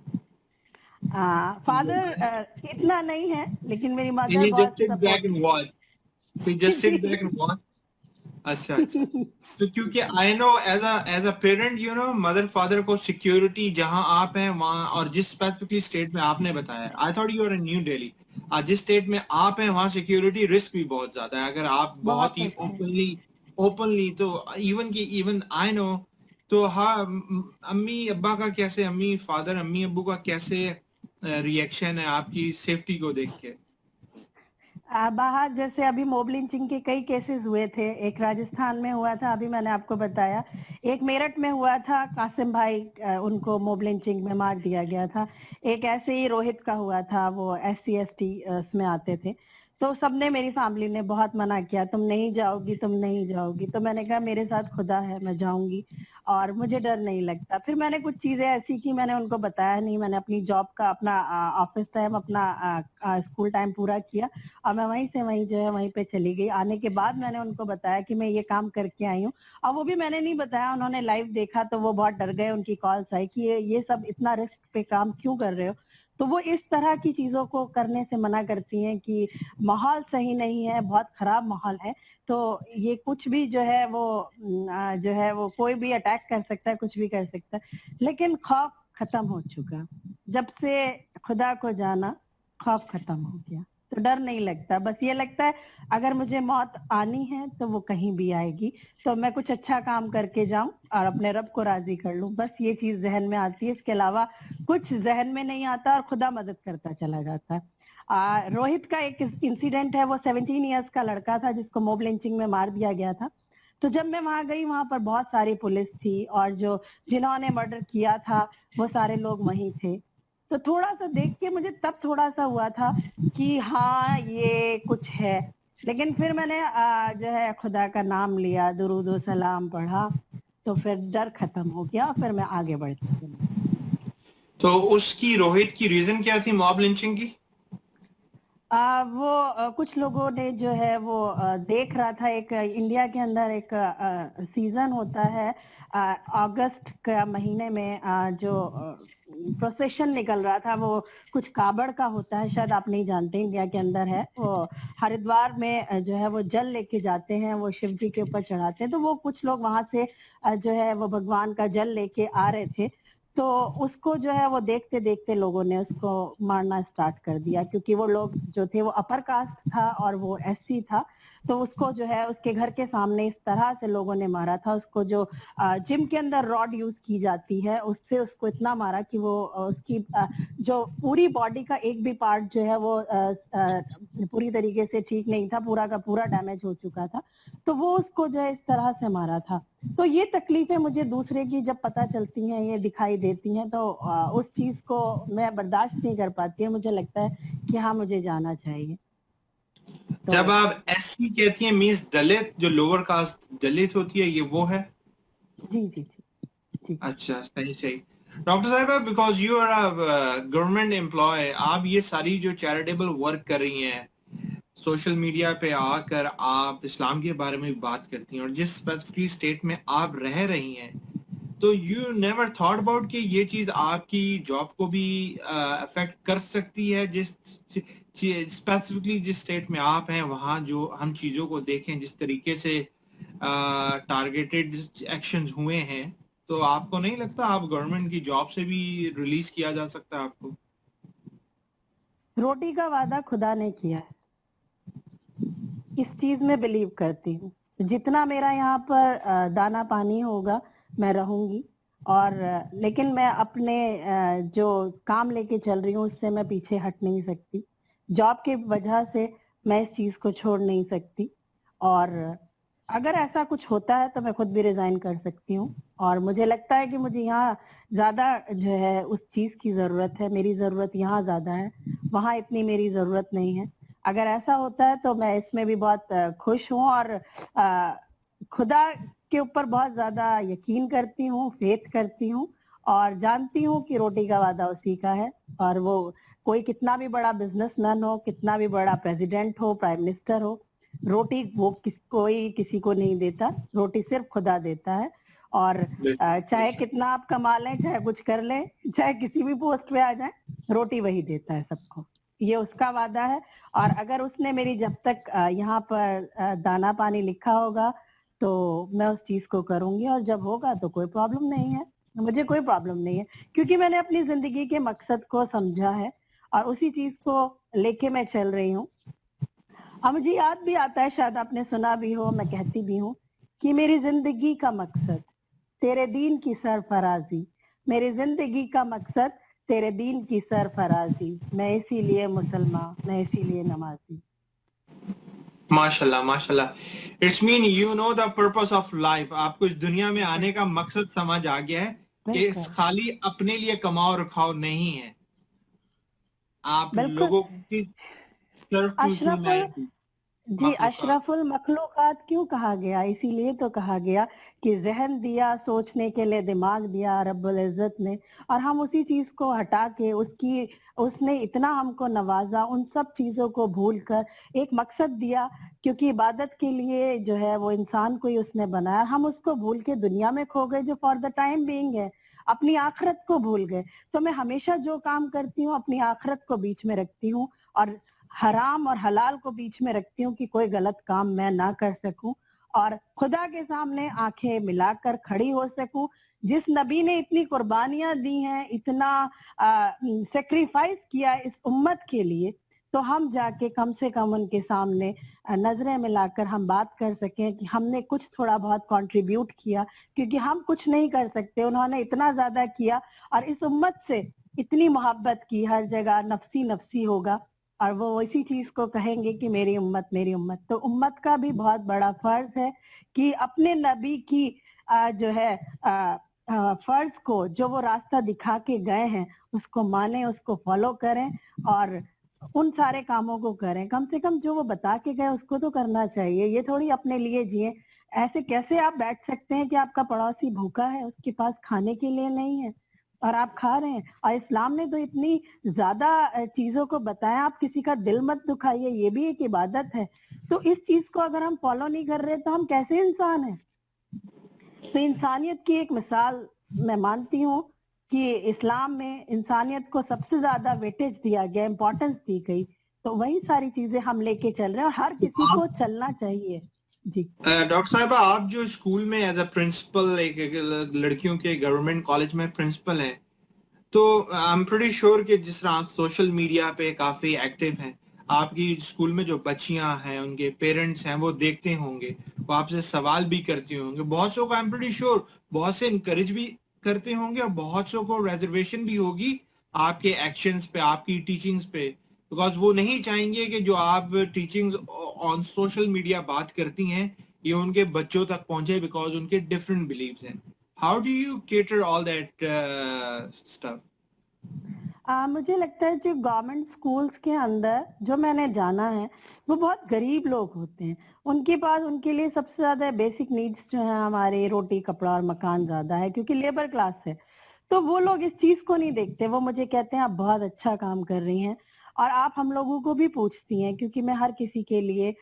फादर इतना नहीं है, लेकिन मेरी मदर He just बहुत sit back and supportive watch. He just sit back and watch. अच्छा अच्छा। तो क्योंकि I know as a parent, you know, mother father को सिक्योरिटी जहां आप हैं वहां, और जिस स्पेसिफिकली स्टेट में आपने बताया, I thought you are in New Delhi, जिस स्टेट में आप हैं वहां सिक्योरिटी रिस्क भी बहुत ज्यादा है। अगर आप बहुत बहुत ही अच्छा है। ओपनली तो इवन आई नो। तो हाँ, अम्मी अब्बा का कैसे, अम्मी फादर, अम्मी अब्बू का कैसे रिएक्शन है आपकी सेफ्टी को देख के? बाहर जैसे अभी मॉब लिंचिंग के कई केसेस हुए थे, एक राजस्थान में हुआ था, अभी मैंने आपको बताया, एक मेरठ में हुआ था, कासिम भाई उनको मॉब लिंचिंग में मार दिया गया था, एक ऐसे ही रोहित का हुआ था, वो SC ST उसमें आते थे। तो सबने, मेरी फैमिली ने बहुत मना किया, तुम नहीं जाओगी, तुम नहीं जाओगी। तो मैंने कहा मेरे साथ खुदा है, मैं जाऊंगी और मुझे डर नहीं लगता। फिर मैंने कुछ चीजें ऐसी की, मैंने उनको बताया नहीं, मैंने अपनी जॉब का, अपना ऑफिस टाइम, अपना स्कूल टाइम पूरा किया, और मैं वहीं से वहीं जो है वहीं पे चली गई। आने के बाद मैंने उनको बताया कि मैं ये काम करके आई हूँ, और वो भी मैंने नहीं बताया, उन्होंने लाइव देखा तो वो बहुत डर गए, उनकी कॉल्स आई कि ये सब इतना रिस्क पे काम क्यों कर रहे हो। तो वो इस तरह की चीजों को करने से मना करती हैं कि माहौल सही नहीं है, बहुत खराब माहौल है, तो ये कुछ भी जो है वो जो है वो कोई भी अटैक कर सकता है, कुछ भी कर सकता है। लेकिन खौफ खत्म हो चुका, जब से खुदा को जाना खौफ खत्म हो गया, तो डर नहीं लगता। बस ये लगता है अगर मुझे मौत आनी है तो वो कहीं भी आएगी, तो मैं कुछ अच्छा काम करके जाऊं और अपने रब को राजी कर लूं, बस ये चीज जहन में आती है। इसके अलावा कुछ जहन में नहीं आता, और खुदा मदद करता चला जाता है। रोहित का एक इंसिडेंट है, वो 17 इयर्स का लड़का था जिसको मॉब लिंचिंग में मार दिया गया था। तो जब मैं वहां गई, वहां पर बहुत सारी पुलिस थी और जो जिन्होंने मर्डर किया था वो सारे लोग वहीं थे। तो थोड़ा सा देख के मुझे तब थोड़ा सा हुआ था कि हाँ ये कुछ है, लेकिन फिर मैंने जो है खुदा का नाम लिया, दुरूद व सलाम पढ़ा, तो फिर डर खत्म हो गया, फिर मैं आगे बढ़ती चली। तो उसकी, रोहित की रीजन क्या थी मॉब लिंचिंग की? वो कुछ लोगों ने जो है वो देख रहा था, एक इंडिया के अंदर एक सीजन होता है अगस्त का महीने में, जो प्रोसेशन निकल रहा था, वो कुछ कावड़ का होता है, शायद आप नहीं जानते, इंडिया के अंदर है वो। हरिद्वार में जो है वो जल लेके जाते हैं, वो शिव जी के ऊपर चढ़ाते हैं। तो वो कुछ लोग वहां से जो है वो भगवान का जल लेके आ रहे थे, तो उसको जो है वो देखते देखते लोगों ने उसको मारना स्टार्ट कर दिया, क्योंकि वो लोग जो थे वो अपर कास्ट था और वो एससी था। तो उसको जो है उसके घर के सामने इस तरह से लोगों ने मारा था उसको, जो जिम के अंदर रॉड यूज की जाती है उससे उसको इतना मारा कि वो उसकी जो पूरी बॉडी का एक भी पार्ट जो है वो पूरी तरीके से ठीक नहीं था, पूरा का पूरा डैमेज हो चुका था। तो वो उसको जो है इस तरह से मारा था। तो ये तकलीफें मुझे दूसरे की जब पता चलती हैं, ये दिखाई देती हैं, तो उस चीज को मैं बर्दाश्त नहीं कर पाती है। मुझे लगता है कि हाँ मुझे जाना चाहिए। तो जब आप एससी कहती हैं, मींस दलित, जो लोअर कास्ट दलित होती है, ये वो है? जी जी जी जी। अच्छा, सही सही। डॉक्टर साहिबा, because you are a government employ, आप ये सारी जो चैरिटेबल वर्क कर रही हैं, सोशल मीडिया पे आकर आप इस्लाम के बारे में भी बात करती हैं, और जिस स्पेसिफिकली स्टेट में आप रह रही हैं, तो यू नेवर थॉट अबाउट कि ये चीज आपकी जॉब को भी अफेक्ट कर सकती है? जिस स्पेसिफिकली जिस स्टेट में आप हैं, वहाँ जो हम चीजों को देखें, जिस तरीके से टारगेटेड एक्शंस हुए हैं, तो आपको नहीं लगता आप गवर्नमेंट की जॉब से भी रिलीज किया जा सकता है आपको? रोटी का वादा खुदा ने किया है, इस चीज में बिलीव करती हूँ। जितना मेरा यहाँ पर दाना पानी होगा मैं रहूंगी, और लेकिन मैं अपने जो काम लेके चल रही हूँ उससे मैं पीछे हट नहीं सकती। जॉब की वजह से मैं इस चीज को छोड़ नहीं सकती, और अगर ऐसा कुछ होता है तो मैं खुद भी रिजाइन कर सकती हूँ। और मुझे लगता है कि मुझे यहाँ ज्यादा जो है उस चीज की जरूरत है, मेरी जरूरत यहाँ ज्यादा है, वहाँ इतनी मेरी जरूरत नहीं है। अगर ऐसा होता है तो मैं इसमें भी बहुत खुश हूँ, और खुदा के ऊपर बहुत ज्यादा यकीन करती हूँ, फेथ करती हूँ, और जानती हूँ कि रोटी का वादा उसी का है। और वो कोई कितना भी बड़ा बिजनेसमैन हो, कितना भी बड़ा प्रेसिडेंट हो, प्राइम मिनिस्टर हो, रोटी वो कोई किसी को नहीं देता, रोटी सिर्फ खुदा देता है। और चाहे कितना आप कमा लें, चाहे कुछ कर लें, चाहे किसी भी पोस्ट पे आ जाए, रोटी वही देता है सबको, ये उसका वादा है। और अगर उसने मेरी जब तक यहाँ पर दाना पानी लिखा होगा तो मैं उस चीज को करूंगी, और जब होगा तो कोई प्रॉब्लम नहीं है, मुझे कोई प्रॉब्लम नहीं है, क्योंकि मैंने अपनी जिंदगी के मकसद को समझा है और उसी चीज को लेके मैं चल रही हूँ। मुझे याद भी आता है, शायद आपने सुना भी हो, मैं कहती भी हूँ कि मेरी जिंदगी का मकसद तेरे दीन की सरफराजी, मेरी जिंदगी का मकसद तेरे दीन की सरफराजी, मैं इसीलिए मुसलमान, मैं इसीलिए नमाजी। माशाल्लाह माशाल्लाह। It's mean you know the purpose of life. आपको इस दुनिया में आने का मकसद समझ आ गया है कि इस खाली अपने लिए कमाओ और खाओ नहीं है, आप बिल्कुल लोगों की सर्व टू अशरफुल ह्यूमैनिटी, जी, मखलूकात। अशरफुल मखलूकात क्यों कहा गया? इसीलिए तो कहा गया कि जहन दिया, सोचने के लिए दिमाग दिया रब्बुल इज्जत ने, और हम उसी चीज को हटा के उसने इतना हमको नवाजा, उन सब चीजों को भूल कर एक मकसद दिया, क्योंकि इबादत के लिए जो है वो इंसान को ही उसने बनाया। हम उसको भूल के दुनिया में खो गए, जो फॉर द टाइम बीइंग है, अपनी आखिरत को भूल गए। तो मैं हमेशा जो काम करती हूँ अपनी आखिरत को बीच में रखती हूँ, और हराम और हलाल को बीच में रखती हूँ कि कोई गलत काम मैं ना कर सकूं, और खुदा के सामने आंखें मिलाकर खड़ी हो सकूं। जिस नबी ने इतनी कुर्बानियां दी हैं, इतना सेक्रीफाइस किया इस उम्मत के लिए, तो हम जाके कम से कम उनके सामने नजरें मिलाकर हम बात कर सकें कि हमने कुछ थोड़ा बहुत कंट्रीब्यूट किया, क्योंकि हम कुछ नहीं कर सकते, उन्होंने इतना ज्यादा किया और इस उम्मत से इतनी मोहब्बत की, हर जगह नफसी नफसी होगा, اور وہ اسی چیز کو کہیں گے کہ میری امت. تو امت کا بھی بہت بڑا فرض ہے کہ اپنے نبی کی جو ہے فرض کو جو وہ راستہ دکھا کے گئے ہیں اس کو مانیں, اس کو فالو کریں اور ان سارے کاموں کو کریں. کم سے کم جو وہ بتا کے گئے اس کو تو کرنا چاہیے. یہ تھوڑی اپنے لیے جئیں. ایسے کیسے آپ بیٹھ سکتے ہیں کہ آپ کا پڑوسی بھوکا ہے, اس کے پاس کھانے کے لیے نہیں ہے اور آپ کھا رہے ہیں. اور اسلام نے تو اتنی زیادہ چیزوں کو بتایا, آپ کسی کا دل مت دکھائیے, یہ بھی ایک عبادت ہے. تو اس چیز کو اگر ہم فالو نہیں کر رہے تو ہم کیسے انسان ہیں؟ تو انسانیت کی ایک مثال میں مانتی ہوں کہ اسلام میں انسانیت کو سب سے زیادہ ویٹیج دیا گیا, امپورٹنس دی گئی. تو وہی ساری چیزیں ہم لے کے چل رہے ہیں اور ہر کسی کو چلنا چاہیے. جی ڈاکٹر صاحبہ, آپ جو اسکول میں ایز اے پرنسپل, ایک لڑکیوں کے گورنمنٹ کالج میں پرنسپل ہیں, تو آئی ایم پریٹی شیور کہ جس طرح آپ سوشل میڈیا پہ کافی ایکٹیو ہیں, آپ کی اسکول میں جو بچیاں ہیں ان کے پیرنٹس ہیں وہ دیکھتے ہوں گے, وہ آپ سے سوال بھی کرتے ہوں گے. بہت سو کو آئی ایم پریٹی شیور بہت سے انکریج بھی کرتے ہوں گے اور بہت سو کو ریزرویشن بھی ہوگی آپ کے ایکشنز پہ, آپ کی ٹیچنگز پہ, بیکاز وہ نہیں چاہیں گے کہ جو آپ ٹیچنگز آن سوشل میڈیا بات کرتی ہیں یہ ان کے بچوں تک پہنچے, بیکاز ان کے ڈفرینٹ بلیفز ہیں. How do you cater all that stuff? مجھے لگتا ہے جو گورنمنٹ اسکولس کے اندر جو میں نے جانا ہے وہ بہت غریب لوگ ہوتے ہیں. ان کے پاس ان کے لیے سب سے زیادہ بیسک نیڈس جو ہیں ہمارے روٹی کپڑا اور مکان زیادہ ہے, کیونکہ لیبر کلاس ہے. تو وہ لوگ اس چیز کو نہیں دیکھتے. وہ مجھے کہتے ہیں آپ بہت اچھا کام کر رہی ہیں, اور آپ ہم لوگوں کو بھی پوچھتی ہیں, کیونکہ میں ہر کسی کے لیے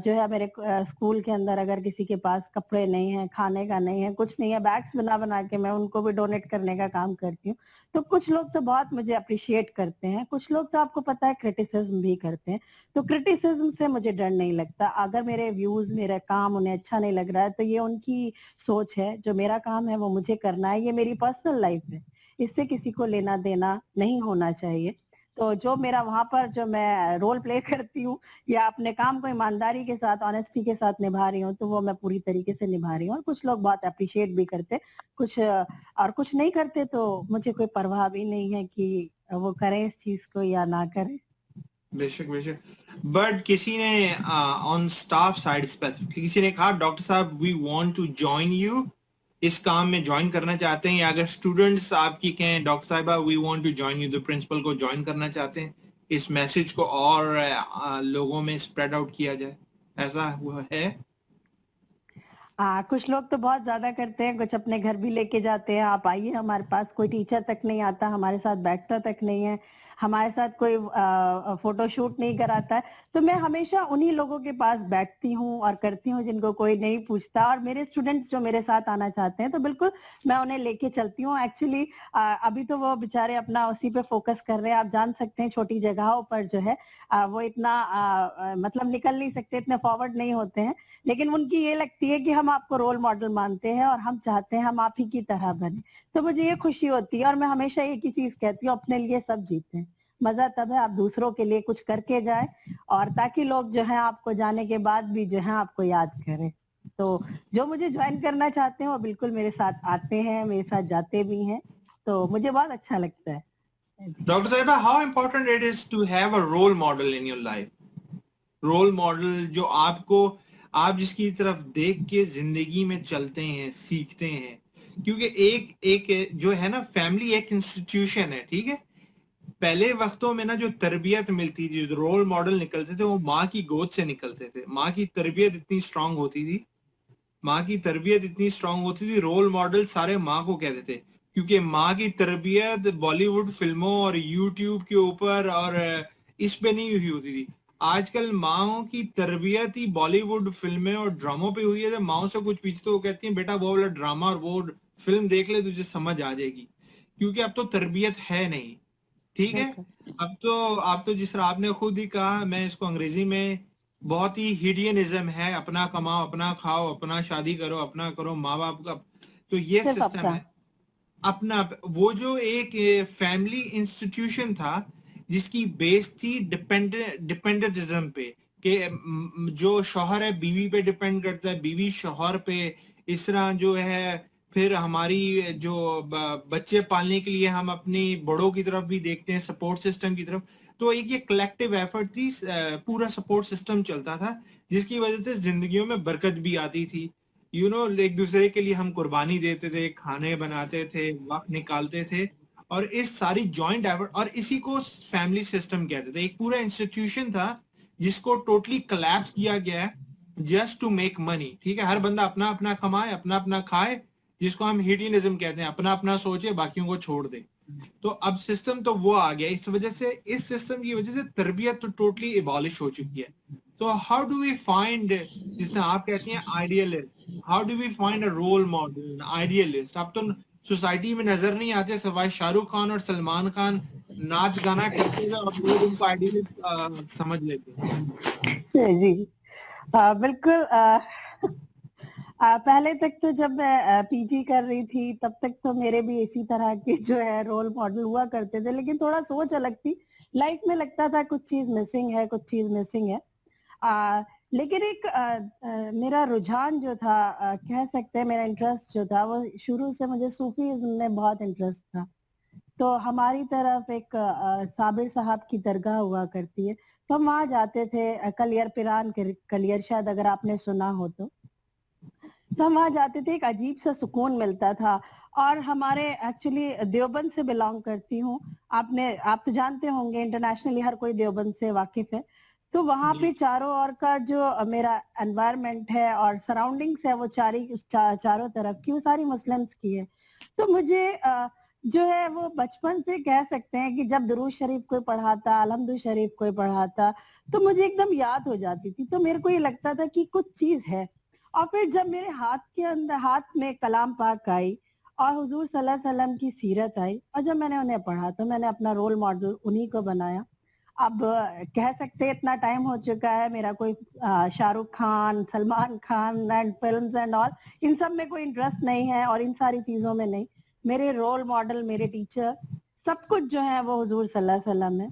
جو ہے میرے اسکول کے اندر اگر کسی کے پاس کپڑے نہیں ہیں, کھانے کا نہیں ہے, کچھ نہیں ہے, بیگس بنا بنا کے میں ان کو بھی ڈونیٹ کرنے کا کام کرتی ہوں. تو کچھ لوگ تو بہت مجھے اپریشیٹ کرتے ہیں, کچھ لوگ تو آپ کو پتا ہے کرٹیسزم بھی کرتے ہیں. تو کرٹیسزم سے مجھے ڈر نہیں لگتا. اگر میرے ویوز, میرا کام انہیں اچھا نہیں لگ رہا ہے تو یہ ان کی سوچ ہے. جو میرا کام ہے وہ مجھے کرنا ہے, یہ میری پرسنل لائف ہے, اس سے کسی کو لینا دینا نہیں ہونا چاہیے. تو جو میرا وہاں پر جو میں رول پلے کرتی ہوں یا اپنے کام کو ایمانداری کے ساتھ, آنےسٹی کے ساتھ نبھا رہی ہوں, تو وہ میں پوری طریقے سے نبھا رہی ہوں. اور کچھ لوگ بہت اپریشیٹ بھی کرتے, کچھ اور کچھ نہیں کرتے. تو مجھے کوئی پرواہ بھی نہیں ہے کہ وہ کریں اس چیز کو یا نہ کریں. بے شک بے شک. بٹ کسی نے آن اسٹاف سائڈ اسپیسیفکلی کسی نے کہا ڈاکٹر صاحب we want to join you, اس کام میں جوائن کرنا چاہتے ہیں, یا اگر اسٹوڈنٹس آپ کی کہیں ڈاکٹر صاحبہ we want to join you, تو پرنسپل کو جوائن کرنا چاہتے ہیں, اس میسج کو اور لوگوں میں اسپریڈ آؤٹ کیا جائے, ایسا ہوا ہے؟ کچھ لوگ تو بہت زیادہ کرتے ہیں, کچھ اپنے گھر بھی لے کے جاتے ہیں. آپ آئیے ہمارے پاس, کوئی ٹیچر تک نہیں آتا ہمارے ساتھ بیٹھتا تک نہیں ہے, ہمارے ساتھ کوئی فوٹو شوٹ نہیں کراتا ہے. تو میں ہمیشہ انہی لوگوں کے پاس بیٹھتی ہوں اور کرتی ہوں جن کو کوئی نہیں پوچھتا. اور میرے اسٹوڈنٹس جو میرے ساتھ آنا چاہتے ہیں تو بالکل میں انہیں لے کے چلتی ہوں. ایکچولی ابھی تو وہ بےچارے اپنا اسی پہ فوکس کر رہے ہیں. آپ جان سکتے ہیں چھوٹی جگہوں پر جو ہے وہ اتنا مطلب نکل نہیں سکتے, اتنے فارورڈ نہیں ہوتے ہیں. لیکن ان کی یہ لگتی ہے کہ ہم آپ کو رول ماڈل مانتے ہیں اور ہم چاہتے ہیں ہم آپ ہی کی طرح بنیں. تو مجھے یہ خوشی ہوتی ہے, اور میں ہمیشہ ایک ہی چیز کہتی ہوں, اپنے لیے سب جیتے ہیں. مزہ تب ہے آپ دوسروں کے لیے کچھ کر کے جائیں, اور تاکہ لوگ جو ہیں آپ کو جانے کے بعد بھی جو ہے آپ کو یاد کریں. تو جو مجھے جوائن کرنا چاہتے ہیں وہ بالکل میرے ساتھ آتے ہیں, میرے ساتھ جاتے بھی ہیں. تو مجھے بہت اچھا لگتا ہے. ڈاکٹر صاحبہ, how important it is to have a role model in your life, role model جو آپ کو, آپ جس کی طرف دیکھ کے زندگی میں چلتے ہیں, سیکھتے ہیں. کیونکہ ایک جو ہے نا فیملی ایک انسٹیٹیوشن ہے, ٹھیک ہے. پہلے وقتوں میں نا جو تربیت ملتی تھی, جو رول ماڈل نکلتے تھے, وہ ماں کی گود سے نکلتے تھے. ماں کی تربیت اتنی اسٹرانگ ہوتی تھی, ماں کی تربیت اتنی اسٹرانگ ہوتی تھی, رول ماڈل سارے ماں کو کہتے تھے. کیونکہ ماں کی تربیت بالی ووڈ فلموں اور یوٹیوب کے اوپر اور اس پہ نہیں ہوئی ہوتی تھی. آج کل ماں کی تربیت ہی بالی ووڈ فلمیں اور ڈراموں پہ ہوئی ہے. ماؤں سے کچھ پوچھتے وہ کہتی ہیں بیٹا وہ والا ڈرامہ اور وہ فلم دیکھ لے, تجھے سمجھ آ جائے گی. کیونکہ اب تو تربیت ہے نہیں, ٹھیک ہے. اب تو جس طرح آپ نے خود ہی کہا, میں اس کو انگریزی میں بہت ہی ہیڈینزم ہے, اپنا کماؤ, اپنا کھاؤ, اپنا شادی کرو, اپنا کرو, ماں باپ کا. تو یہ صرف سسٹم اپنا. ہے اپنا. وہ جو ایک فیملی انسٹیٹیوشن تھا جس کی بیس تھی ڈپینڈنٹزم پہ, کہ جو شوہر ہے بیوی پہ ڈپینڈ کرتا ہے, بیوی شوہر پہ, اس طرح جو ہے پھر ہماری جو بچے پالنے کے لیے ہم اپنی بڑوں کی طرف بھی دیکھتے ہیں، سپورٹ سسٹم کی طرف. تو ایک یہ کلیکٹیو ایفرٹ تھی، پورا سپورٹ سسٹم چلتا تھا جس کی وجہ سے زندگیوں میں برکت بھی آتی تھی. ایک دوسرے کے لیے ہم قربانی دیتے تھے، کھانے بناتے تھے، وقت نکالتے تھے، اور اس ساری جوائنٹ ایفرٹ، اور اسی کو فیملی سسٹم کہتے تھے. ایک پورا انسٹیٹیوشن تھا جس کو ٹوٹلی کلیپس کیا گیا ہے جسٹ ٹو میک منی. ٹھیک ہے، ہر بندہ اپنا اپنا کمائے، اپنا اپنا کھائے، جس کو ہم ہیڈینزم کہتے ہیں، اپنا اپنا سوچے، باقیوں کو چھوڑ دے. تو اب سسٹم تو وہ آ گیا. اس وجہ سے، اس سسٹم کی وجہ سے تربیت تو ٹوٹلی ایبالش ہو چکی ہے. تو ہاؤ ڈو وی فائنڈ، جس طرح آپ کہتی ہیں idealist, how do we find a role model idealist? اب تو سوسائٹی میں نظر نہیں آتے سوائے شاہ رخ خان اور سلمان خان ناچ گانا کرتے ہوئے، اور لوگ ان کو آئیڈیلسٹ سمجھ لیتے ہیں. جی بالکل. پہلے تک تو جب میں پی جی کر رہی تھی تب تک تو میرے بھی اسی طرح کے جو ہے رول ماڈل ہوا کرتے تھے، لیکن تھوڑا سوچ الگ تھی. لائف میں لگتا تھا کچھ چیز مسنگ ہے، کچھ چیز مسنگ ہے. لیکن ایک میرا رجحان جو تھا، کہہ سکتے ہیں میرا انٹرسٹ جو تھا، وہ شروع سے مجھے صوفیزم میں بہت انٹرسٹ تھا. تو ہماری طرف ایک صابر صاحب کی درگاہ ہوا کرتی ہے، تو ہم وہاں جاتے تھے. کلیر پیران کلیر، شاید اگر آپ نے سنا ہو تو ہم وہاں جاتے تھے. ایک عجیب سا سکون ملتا تھا. اور ہمارے ایکچولی دیوبند سے بلانگ کرتی ہوں. آپ تو جانتے ہوں گے، انٹرنیشنلی ہر کوئی دیوبند سے واقف ہے. تو وہاں پہ چاروں اور کا جو میرا انوائرمنٹ ہے اور سراؤنڈنگس ہے، وہ چاروں طرف کی وہ ساری مسلمس کی ہے. تو مجھے جو ہے وہ بچپن سے کہہ سکتے ہیں کہ جب درود شریف کوئی پڑھاتا، الحمد شریف کوئی پڑھاتا، تو مجھے ایک دم یاد ہو جاتی تھی. تو میرے کو یہ لگتا تھا کہ کچھ چیز ہے. اور پھر جب میرے ہاتھ میں کلام پاک آئی اور حضور صلی اللہ علیہ وسلم کی سیرت آئی، اور جب میں نے انہیں پڑھا تو میں نے اپنا رول ماڈل انہی کو بنایا. اب کہہ سکتے اتنا ٹائم ہو چکا ہے، میرا کوئی Shah Rukh Khan, Salman Khan and films and all, ان سب میں کوئی انٹرسٹ نہیں ہے، اور ان ساری چیزوں میں نہیں. میرے رول ماڈل، میرے ٹیچر، سب کچھ جو ہے وہ حضور صلی اللہ علیہ وسلم ہے،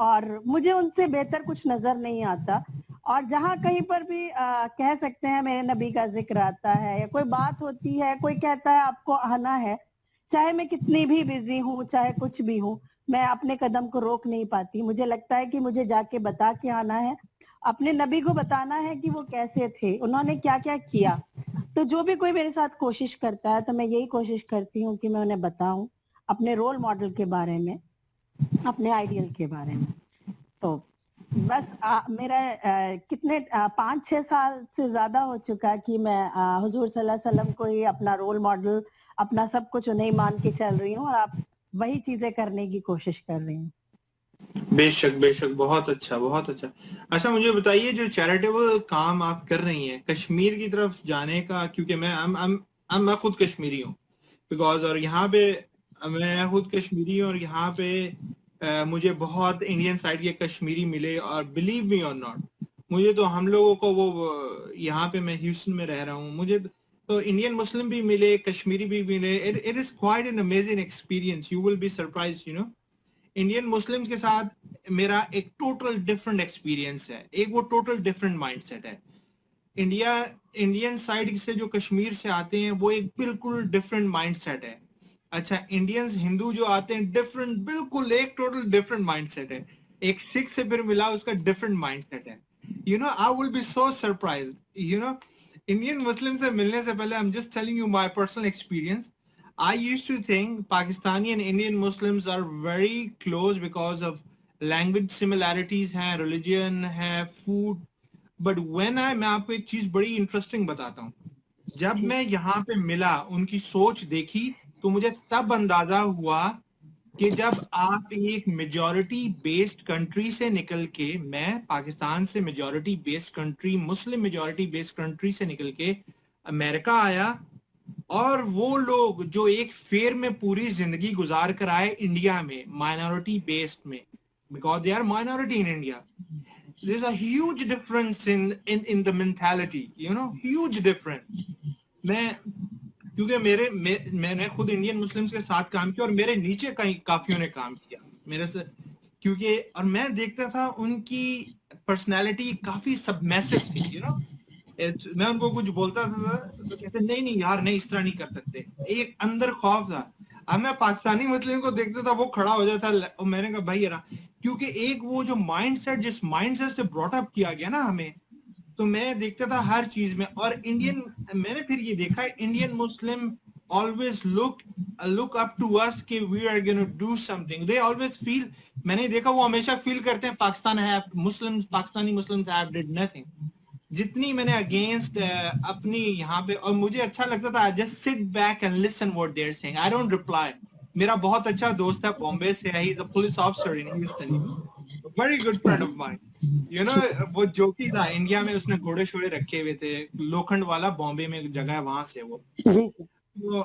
اور مجھے ان سے بہتر کچھ نظر نہیں آتا. اور جہاں کہیں پر بھی کہہ سکتے ہیں میرے نبی کا ذکر آتا ہے یا کوئی بات ہوتی ہے، کوئی کہتا ہے آپ کو آنا ہے، چاہے میں کتنی بھی بزی ہوں، چاہے کچھ بھی ہوں، میں اپنے قدم کو روک نہیں پاتی. مجھے لگتا ہے کہ مجھے جا کے بتا کے آنا ہے، اپنے نبی کو بتانا ہے کہ وہ کیسے تھے، انہوں نے کیا کیا کیا. تو جو بھی کوئی میرے ساتھ کوشش کرتا ہے تو میں یہی کوشش کرتی ہوں کہ میں انہیں بتاؤں اپنے رول ماڈل کے بارے میں، اپنے آئیڈیل کے بارے میں. تو بس میرا کتنے 5-6 سال سے زیادہ ہو چکا کہ میں حضور صلی اللہ علیہ وسلم کو ہی اپنا رول ماڈل، اپنا سب کچھ انہیں مان کے چل رہی ہوں، اور آپ وہی چیزیں کرنے کی کوشش کر رہی ہوں. بے شک بے شک، بہت اچھا بہت اچھا. اچھا مجھے بتائیے، جو چیریٹیبل کام آپ کر رہی ہیں کشمیر کی طرف جانے کا، کیونکہ میں خود کشمیری ہوں، بیکاز، اور یہاں پہ میں خود کشمیری ہوں، اور یہاں پہ مجھے بہت انڈین سائڈ کے کشمیری ملے، اور بلیو می اور ناٹ، مجھے تو ہم لوگوں کو وہ یہاں پہ میں ہیوسٹن میں رہ رہا ہوں، مجھے تو انڈین مسلم بھی ملے، کشمیری بھی ملے. It is quite an amazing experience, you will be surprised. Indian Muslim کے ساتھ میرا ایک ٹوٹل ڈفرنٹ ایکسپیرینس ہے، ایک وہ ٹوٹل ڈفرنٹ مائنڈ سیٹ ہے. انڈین سائڈ سے جو کشمیر سے آتے ہیں وہ ایک بالکل ڈفرنٹ مائنڈ سیٹ ہے. اچھا، انڈینز ہندو جو آتے ہیں ڈفرنٹ، بالکل ایک ٹوٹل ڈفرنٹ مائنڈ سیٹ ہے. ایک سکھ سے پھر ملا، اس کا ڈفرنٹ مائنڈ سیٹ ہے. I will be so surprised. Indian Muslim سے ملنے سے پہلے I'm just telling you my personal experience. I used to think Pakistani and Indian Muslims are very close because of language similarities ہیں، religion ہے، food. But میں آپ کو ایک چیز بڑی انٹرسٹنگ بتاتا ہوں. جب جی میں یہاں پہ ملا، ان کی سوچ دیکھی، تو مجھے تب اندازہ ہوا کہ جب آپ ایک میجورٹی بیسڈ کنٹری سے نکل کے، میں پاکستان سے میجورٹی بیسڈ کنٹری، مسلم میجورٹی بیسڈ کنٹری سے نکل کے امریکہ آیا، اور وہ لوگ جو ایک فیر میں پوری زندگی گزار کر آئے انڈیا میں مائنورٹی بیسڈ میں، because they are minority in India. There's a huge difference in the mentality, huge difference. کیونکہ میں نے خود انڈین مسلمز کے ساتھ کام کیا، اور میرے نیچے کافیوں نے کام کیا میرے سے، کیونکہ اور میں دیکھتا تھا ان کی پرسنالٹی کافی سبمیسو تھی. میں ان کو کچھ بولتا تھا تو کہتے نہیں نہیں یار نہیں اس طرح نہیں کر سکتے, ایک اندر خوف تھا. اب میں پاکستانی مسلم کو دیکھتا تھا وہ کھڑا ہو جاتا اور میں نے کہا بھائی یار, کیونکہ ایک وہ جو مائنڈ سیٹ جس مائنڈ سیٹ سے براٹ اپ کیا گیا نا ہمیں, تو میں دیکھتا تھا ہر چیز میں. اور انڈین, میں نے پھر یہ دیکھا ہے Indian Muslim always look up to us کہ we are going to do something. They always feel, میں نے دیکھا وہ ہمیشہ فیل کرتے ہیں Pakistani Muslims have did nothing. جتنی میں نے اگینسٹ اپنی یہاں پہ, اور مجھے اچھا لگتا تھا I just sit back and listen what they're saying. I don't reply. میرا بہت اچھا دوست ہے بامبے سے, he's a police officer in Houston, very good friend of mine. You know, وہ جوکی تھا انڈیا میں, اس نے گھوڑے شوڑے رکھے ہوئے تھے, لوکھنڈ والا بامبے میں جگہ ہے وہاں سے وہ. وہ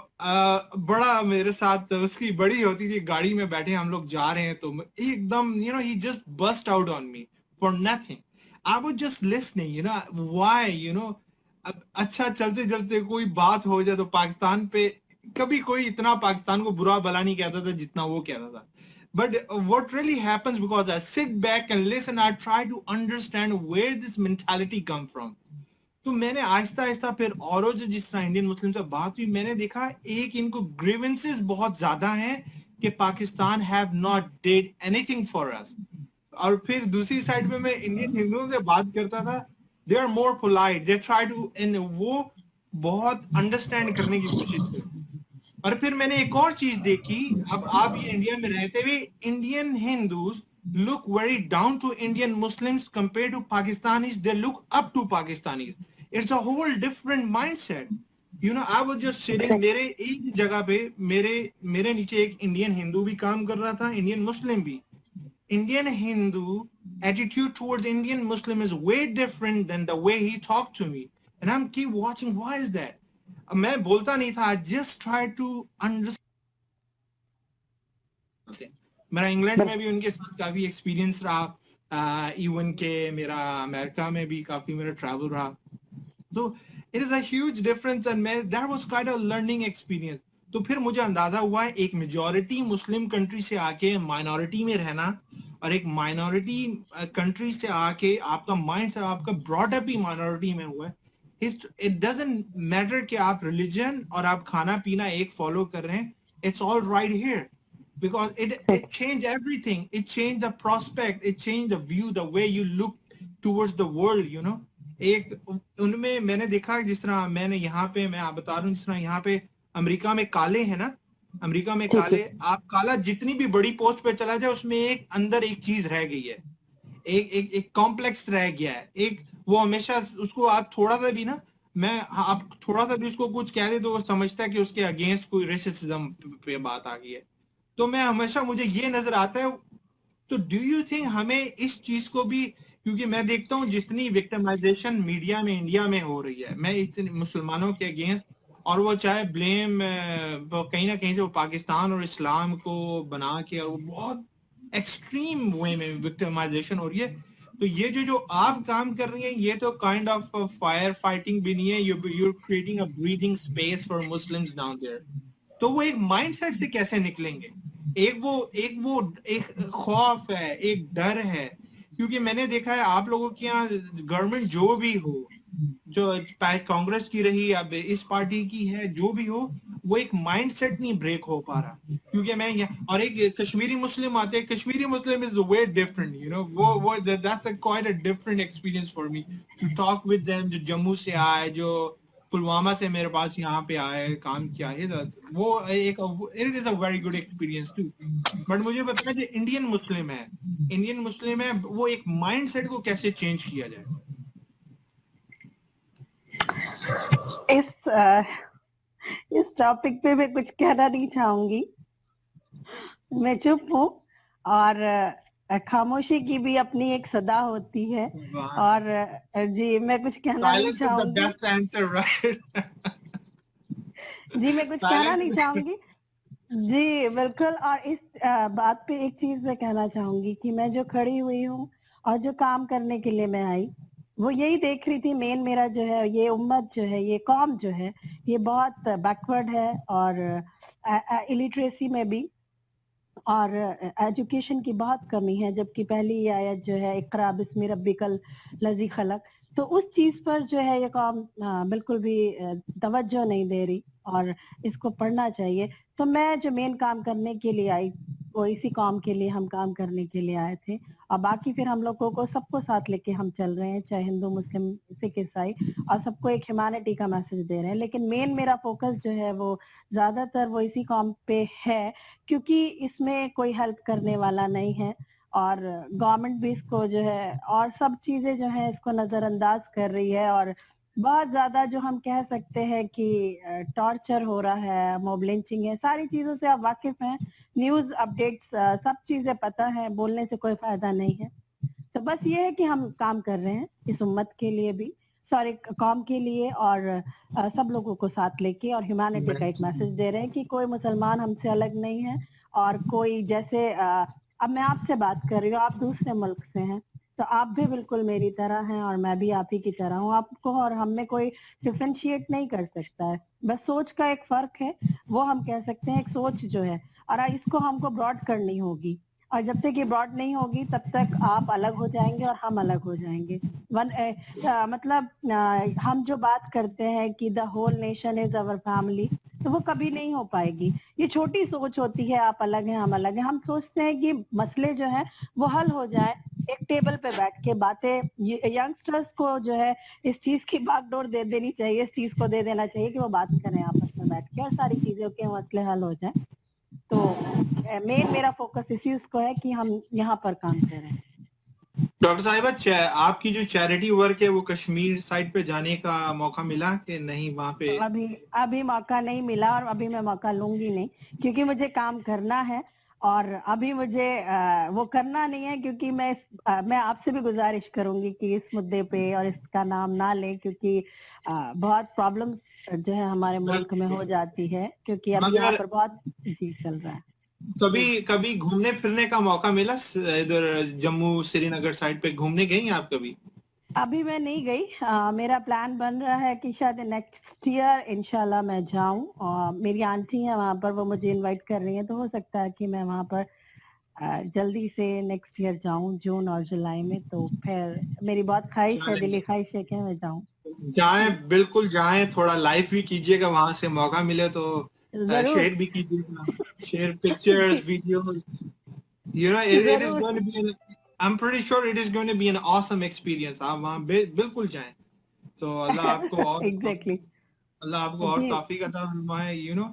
بڑا میرے ساتھ اس کی بڑی ہوتی تھی, گاڑی میں بیٹھے ہم لوگ جا رہے ہیں تو ایک دم he just burst out on me for nothing. I was just listening, why, اب اچھا چلتے چلتے کوئی بات ہو جائے تو پاکستان پہ کبھی کوئی اتنا پاکستان کو برا بلا نہیں کہتا تھا جتنا وہ کہتا تھا. But what really happens, because I sit back and listen, I try to understand where this mentality come from. تو میں نے آہستہ آہستہ پھر اوروں جو جس طرح انڈین مسلم سے بات ہوئی, میں نے دیکھا ایک ان کو گریونسز بہت زیادہ ہیں کہ Pakistan have not did anything for us. اور پھر دوسری سائڈ پہ میں انڈین ہندوؤں سے بات کرتا تھا, they are more polite, they try to, وہ بہت انڈرسٹینڈ کرنے کی کوشش کرتے. اور پھر میں نے ایک اور چیز دیکھی, اب آپ یہ انڈیا میں رہتے ہوئے Indian Hindus look very down to Indian Muslims compared to Pakistanis. They look up to Pakistanis. It's a whole different mindset. I was just sitting, میرے ایک جگہ پہ میرے نیچے ایک انڈین ہندو بھی کام کر رہا تھا, انڈین مسلم بھی. Indian Hindu attitude towards Indian Muslim is way different than the way he talked to me. And I'm keep watching, why is that? میں بولتا نہیں تھا, I just try to understand. میرا انگلینڈ میں بھی ان کے ساتھ کافی ایکسپیرینس رہا, ایون کہ میرا امریکہ میں بھی کافی میرا ٹریول رہا. تو it is a huge difference and that was quite a learning experience. تو پھر مجھے اندازہ ہوا ہے ایک میجورٹی مسلم کنٹری سے آ کے مائنورٹی میں رہنا, اور ایک مائنورٹی کنٹری سے آ کے آپ کا مائنڈ سے آپ کا براڈ اپ ہی مائنورٹی میں ہوا ہے. It doesn't matter کہ آپ ریلیجن اور آپ کھانا پینا ایک فالو کر رہے ہیں, it's all right here. Because it changed everything. It changed the prospect. It changed the view, the way you look towards the world. ایک ان میں نے دیکھا جس طرح میں نے یہاں پہ, میں آپ بتا رہا ہوں, جس طرح یہاں پہ امریکہ میں کالے ہیں نا, امریکہ میں کالے, آپ کالا جتنی بھی بڑی پوسٹ پہ چلا جائے اس میں ایک اندر ایک چیز رہ گئی ہے, ایک کمپلیکس رہ گیا ہے, ایک وہ ہمیشہ اس کو آپ تھوڑا سا بھی نا, آپ تھوڑا سا بھی اس کو کچھ کہہ دے تو وہ سمجھتا ہے کہ اس کے اگینسٹ کوئی ریسسزم پہ بات آ گئی ہے. تو میں ہمیشہ مجھے یہ نظر آتا ہے, تو ڈو یو تھنک ہمیں اس چیز کو بھی, کیونکہ میں دیکھتا ہوں جتنی وکٹمائزیشن میڈیا میں انڈیا میں ہو رہی ہے, میں اتنے مسلمانوں کے اگینسٹ, اور وہ چاہے بلیم کہیں نہ کہیں سے وہ پاکستان اور اسلام کو بنا کے, اور وہ بہت ایکسٹریم وے میں وکٹمائزیشن ہو رہی ہے. تو یہ جو آپ کام کر رہی ہیں یہ تو کائنڈ آف فائر فائٹنگ بھی نہیں ہے, you creating a breathing space for Muslims down there. تو وہ ایک مائنڈ سیٹ سے کیسے نکلیں گے؟ ایک خوف ہے, ایک ڈر ہے, کیونکہ میں نے دیکھا ہے آپ لوگوں کے یہاں گورنمنٹ جو بھی ہو, جو کانگریس کی رہی اب اس پارٹی کی ہے, جو بھی ہو, وہ ایک مائنڈ سیٹ نہیں بریک ہو پا رہا. کیونکہ میں اور ایک کشمیری مسلم آتے ہیں, کشمیری مسلم از وے ڈفرنٹ, وہ that's quite a different experience for me to talk with them, جو جموں سے آئے, جو پلوامہ سے میرے پاس یہاں پہ آئے, کام کیا ہے, وہ ایک it is a very good experience too. But مجھے بتایا جو انڈین مسلم ہے وہ ایک مائنڈ سیٹ کو کیسے چینج کیا جائے؟ اس ٹاپک پہ میں کچھ کہنا نہیں چاہوں گی, میں چپ ہوں, اور خاموشی کی بھی اپنی ایک صدا ہوتی ہے, اور جی میں کچھ کہنا نہیں چاہوں گی. جی میں کچھ کہنا نہیں چاہوں گی. جی بالکل. اور اس بات پہ ایک چیز میں کہنا چاہوں گی کہ میں جو کھڑی ہوئی ہوں اور جو کام کرنے کے لیے میں آئی, وہ یہی دیکھ رہی تھی, مین میرا جو ہے یہ امت جو ہے, یہ قوم جو ہے, یہ بہت بیکورڈ ہے, اور الٹریسی میں بھی, اور ایجوکیشن کی بہت کمی ہے. جبکہ پہلی آیت جو ہے اقرا بسم ربک الذی خلق, تو اس چیز پر جو ہے یہ قوم بالکل بھی توجہ نہیں دے رہی اور اس کو پڑھنا چاہیے. تو میں جو مین کام کرنے کے لیے آئی وہ اسی قوم کے لیے ہم کام کرنے کے لیے آئے تھے, اور باقی پھر ہم لوگوں کو سب کو ساتھ لے کے ہم چل رہے ہیں, چاہے ہندو مسلم سکھ عیسائی, اور سب کو ایک ہیومینٹی کا میسج دے رہے ہیں. لیکن مین میرا فوکس جو ہے وہ زیادہ تر وہ اسی قوم پہ ہے, کیونکہ اس میں کوئی ہیلپ کرنے والا نہیں ہے, اور گورنمنٹ بھی اس کو جو ہے اور سب چیزیں جو ہیں اس کو نظر انداز کر رہی ہے, اور بہت زیادہ جو ہم کہہ سکتے ہیں کہ ٹارچر ہو رہا ہے, موب لنچنگ ہے, ساری چیزوں سے آپ واقف ہیں, نیوز اپڈیٹس سب چیزیں پتہ ہے, بولنے سے کوئی فائدہ نہیں ہے. تو بس یہ ہے کہ ہم کام کر رہے ہیں اس امت کے لیے بھی, سارے قوم کے لیے, اور سب لوگوں کو ساتھ لے کے, اور ہیومینٹی کا ایک میسج دے رہے ہیں کہ کوئی مسلمان ہم سے الگ نہیں ہے, اور کوئی جیسے اب میں آپ سے بات کر رہی ہوں, آپ دوسرے ملک سے ہیں, تو آپ بھی بالکل میری طرح ہیں اور میں بھی آپ ہی کی طرح ہوں. آپ کو اور ہم میں کوئی ڈفرینشیٹ نہیں کر سکتا ہے, بس سوچ کا ایک فرق ہے, وہ ہم کہہ سکتے ہیں ایک سوچ جو ہے, اور اس کو ہم کو براڈ کرنی ہوگی, اور جب تک یہ براڈ نہیں ہوگی تب تک آپ الگ ہو جائیں گے اور ہم الگ ہو جائیں گے. مطلب ہم جو بات کرتے ہیں کہ دا ہول نیشن از اور فیملی, تو وہ کبھی نہیں ہو پائے گی. یہ چھوٹی سوچ ہوتی ہے, آپ الگ ہیں ہم الگ ہیں. ہم سوچتے ہیں کہ مسئلے جو ہیں وہ حل ہو جائیں ایک ٹیبل پہ بیٹھ کے. باتیں ینگسٹرز کو جو ہے اس چیز کی باغ ڈور دے دینی چاہیے, اس چیز کو دے دینا چاہیے کہ وہ بات کریں آپس میں بیٹھ کے, اور ساری چیزوں کے مسئلے حل ہو جائیں. تو مین میرا فوکس اسی اس کو ہے کہ ہم یہاں پر کام کریں. ڈاکٹر صاحبہ, آپ کی جو چیریٹی ورک ہے وہ کشمیر سائڈ پہ جانے کا موقع ملا کہ نہیں وہاں پہ؟ ابھی موقع نہیں ملا, اور ابھی میں موقع لوں گی نہیں, کیونکہ مجھے کام کرنا ہے, اور ابھی مجھے وہ کرنا نہیں ہے, کیونکہ میں آپ سے بھی گزارش کروں گی کہ اس مدعے پہ اور اس کا نام نہ لیں, کیونکہ بہت پرابلمس جو ہے ہمارے ملک میں ہو جاتی ہے, کیونکہ ابھی یہاں پر بہت جی چل رہا ہے. کبھی گھومنے پھرنے کا موقع ملا ادھر جموں سری نگر سائڈ پہ گھومنے گئی ہیں آپ کبھی؟ ابھی میں نہیں گئی, میرا پلان بن رہا ہے کہ شاید نیکسٹ ایئر انشاءاللہ میں جاؤں, اور میری آنٹی ہیں وہاں پر, وہ مجھے انوائٹ کر رہی ہیں, تو ہو سکتا ہے کہ میں وہاں پر جلدی سے نیکسٹ ایئر جاؤں, جون اور جولائی میں. تو پھر میری بہت خواہش ہے, دلی خواہش ہے کہ میں جاؤں. جائیں, بالکل جائیں, تھوڑا لائف بھی کیجیے گا, وہاں سے موقع ملے تو ضرور شیئر بھی کیجیے گا, share pictures, videos, you know it is ضرور. going to be I'm pretty sure it is going to be an awesome experience. آپ وہاں بالکل جائیں. تو اللہ آپ کو اور Exactly. اللہ آپ کو اور جی توفیق عطا فرمائے. You know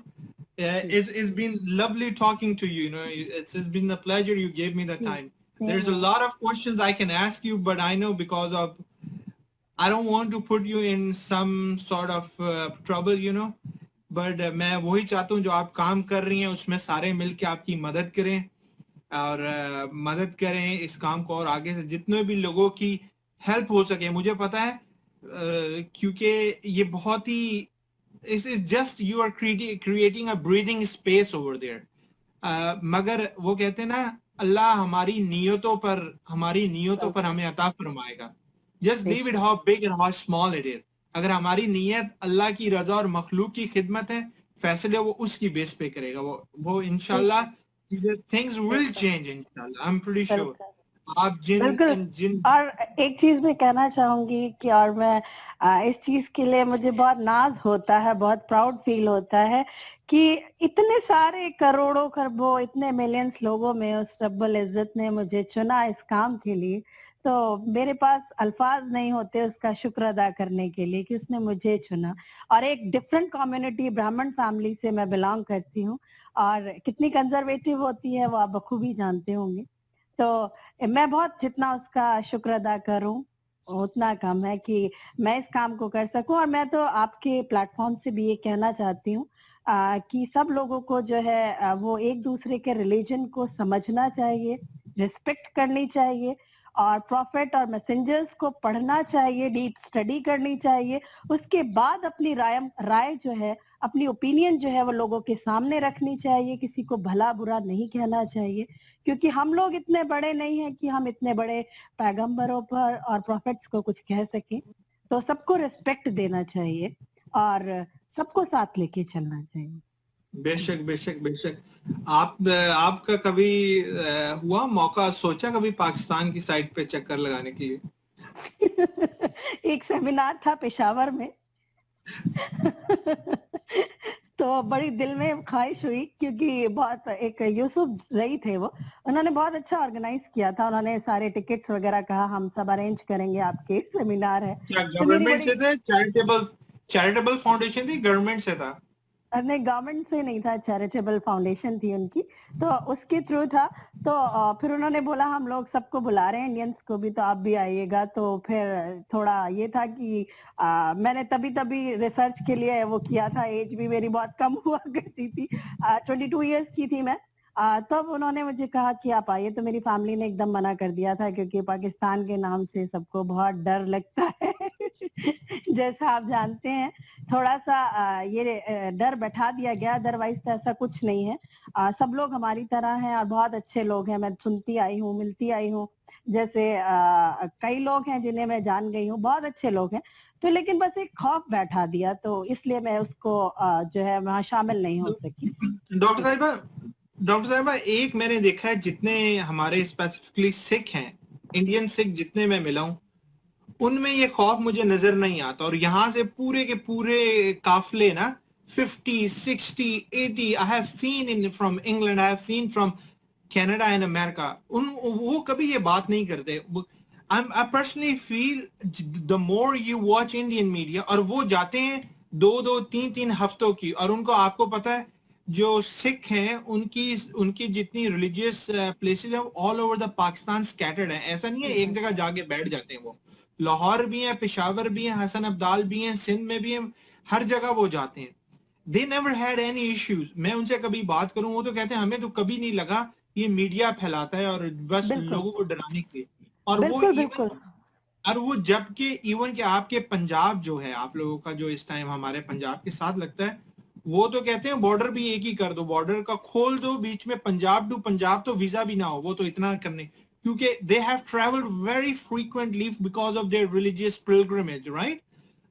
it's been lovely talking to you. You know it's been a pleasure you gave me the time. There's a lot of questions I can ask you, but I know because of I don't want to put you in some sort of trouble, you know. But میں وہی چاہتا ہوں جو آپ کام کر رہی ہیں اس میں سارے مل کے آپ کی مدد کریں, اور مدد کریں اس کام کو, اور آگے سے جتنے بھی لوگوں کی ہیلپ ہو سکے. مجھے پتا ہے کیونکہ یہ بہت ہی just you are creating a breathing space over there. مگر وہ کہتے ہیں نا, اللہ ہماری نیتوں پر ہمیں عطا فرمائے گا. Just leave it how big and how small it is. اگر ہماری نیت اللہ کی رضا اور مخلوق کی خدمت ہے, فیصلے وہ اس کی بیس پہ کرے گا. وہ انشاءاللہ things will change inshallah. I'm pretty sure. آپ بالکل. اور ایک چیز میں کہنا چاہوں گی کہ, اور میں اس چیز کے لیے مجھے بہت ناز ہوتا ہے, بہت پراؤڈ فیل ہوتا ہے کہ اتنے سارے کروڑوں خربوں اتنے ملینز لوگوں میں اس رب العزت نے مجھے چنا اس کام کے لیے. تو میرے پاس الفاظ نہیں ہوتے اس کا شکر ادا کرنے کے لیے کہ اس نے مجھے چنا. اور ایک ڈفرینٹ کمیونٹی برہمن فیملی سے میں بلانگ کرتی ہوں, اور کتنی کنزرویٹو ہوتی ہے وہ آپ بخوبی جانتے ہوں گے. تو میں بہت جتنا اس کا شکر ادا کروں اتنا کم ہے کہ میں اس کام کو کر سکوں. اور میں تو آپ کے پلیٹ فارم سے بھی یہ کہنا چاہتی ہوں کہ سب لوگوں کو جو ہے وہ ایک دوسرے کے ریلیجن کو سمجھنا چاہیے, ریسپیکٹ کرنی چاہیے, اور پروفٹ اور میسنجرز کو پڑھنا چاہیے, ڈیپ اسٹڈی کرنی چاہیے. اس کے بعد اپنی رائے جو ہے, اپنی اوپینین جو ہے وہ لوگوں کے سامنے رکھنی چاہیے. کسی کو بھلا برا نہیں کہنا چاہیے, کیونکہ ہم لوگ اتنے بڑے نہیں ہیں کہ ہم اتنے بڑے پیغمبروں پر اور پروفٹس کو کچھ کہہ سکیں. تو سب کو ریسپیکٹ دینا چاہیے اور سب کو ساتھ لے کے چلنا چاہیے. بے شک بے شک بے شک. آپ کا کبھی ہوا موقع, سوچا کبھی پاکستان کی سائڈ پہ چکر لگانے کے لیے؟ एक सेमिनार था पेशावर में तो बड़ी दिल में ख्वाहिश हुई, क्योंकि बहुत एक यूसुफ जई थे वो, उन्होंने बहुत अच्छा ऑर्गेनाइज किया था, उन्होंने सारे टिकट्स वगैरह कहा हम सब अरेंज करेंगे, आपके सेमिनार है। क्या तो मेरी गवर्नमेंट बड़ी से थे? चैरिटेबल फाउंडेशन थी, गवर्नमेंट से था? नहीं, गवर्नमेंट से नहीं था, चैरिटेबल फाउंडेशन थी उनकी, तो उसके थ्रू था। तो फिर उन्होंने बोला हम लोग सबको बुला रहे हैं, इंडियंस को भी, तो आप भी आइएगा। तो फिर थोड़ा ये था कि मैंने तभी रिसर्च के लिए वो किया था, एज भी मेरी बहुत कम हुआ करती थी, 22 इयर्स की थी मैं। तब उन्होंने मुझे कहा कि आप आइए, तो मेरी फैमिली ने एकदम मना कर दिया था, क्योंकि पाकिस्तान के नाम से सबको बहुत डर लगता है जैसा आप जानते हैं, थोड़ा सा ये डर बैठा दिया गया, अदरवाइज तो ऐसा कुछ नहीं है। सब लोग हमारी तरह हैं और बहुत अच्छे लोग हैं, मैं सुनती आई हूँ, मिलती आई हूँ, जैसे कई लोग हैं जिन्हें मैं जान गई हूँ, बहुत अच्छे लोग हैं। तो लेकिन बस एक खौफ बैठा दिया, तो इसलिए मैं उसको जो है वहाँ शामिल नहीं हो सकी। डॉक्टर साहिबा, एक मैंने देखा है, जितने हमारे स्पेसिफिकली सिख हैं, इंडियन सिख जितने मैं मिला हूं, उनमें ये खौफ मुझे नजर नहीं आता। और यहाँ से पूरे के पूरे काफले ना 50, 60, 80 I have seen in from England, I have seen from Canada and America, वो कभी ये बात नहीं करते। I personally feel the more you watch Indian media, और वो जाते हैं 2-2, 3-3 हफ्तों की, और उनको, आपको पता है जो सिख हैं उनकी जितनी रिलीजियस प्लेसेस हैं all over the Pakistan scattered है। ऐसा नहीं है एक जगह जाके बैठ जाते हैं। वो लाहौर भी है, पेशावर भी है, हसन अब्दाल भी है, सिंध में भी है, हर जगह वो जाते हैं। They never had any issues. मैं उनसे कभी बात करूं, वो तो कहते हैं हमें तो कभी नहीं लगा ये मीडिया फैलाता है और बस बिल्कुल लोगों को डराने के लिए। और वो बिल्कुल इवन, बिल्कुल और वो जबकि इवन कि आपके पंजाब जो है, आप लोगों का जो इस टाइम हमारे पंजाब के साथ लगता है, वो तो कहते हैं बॉर्डर भी एक ही कर दो, बॉर्डर का खोल दो, बीच में पंजाब टू पंजाब, तो वीजा भी ना हो, वो तो इतना करने, क्योंकि they have travelled very frequently because of their religious pilgrimage, right?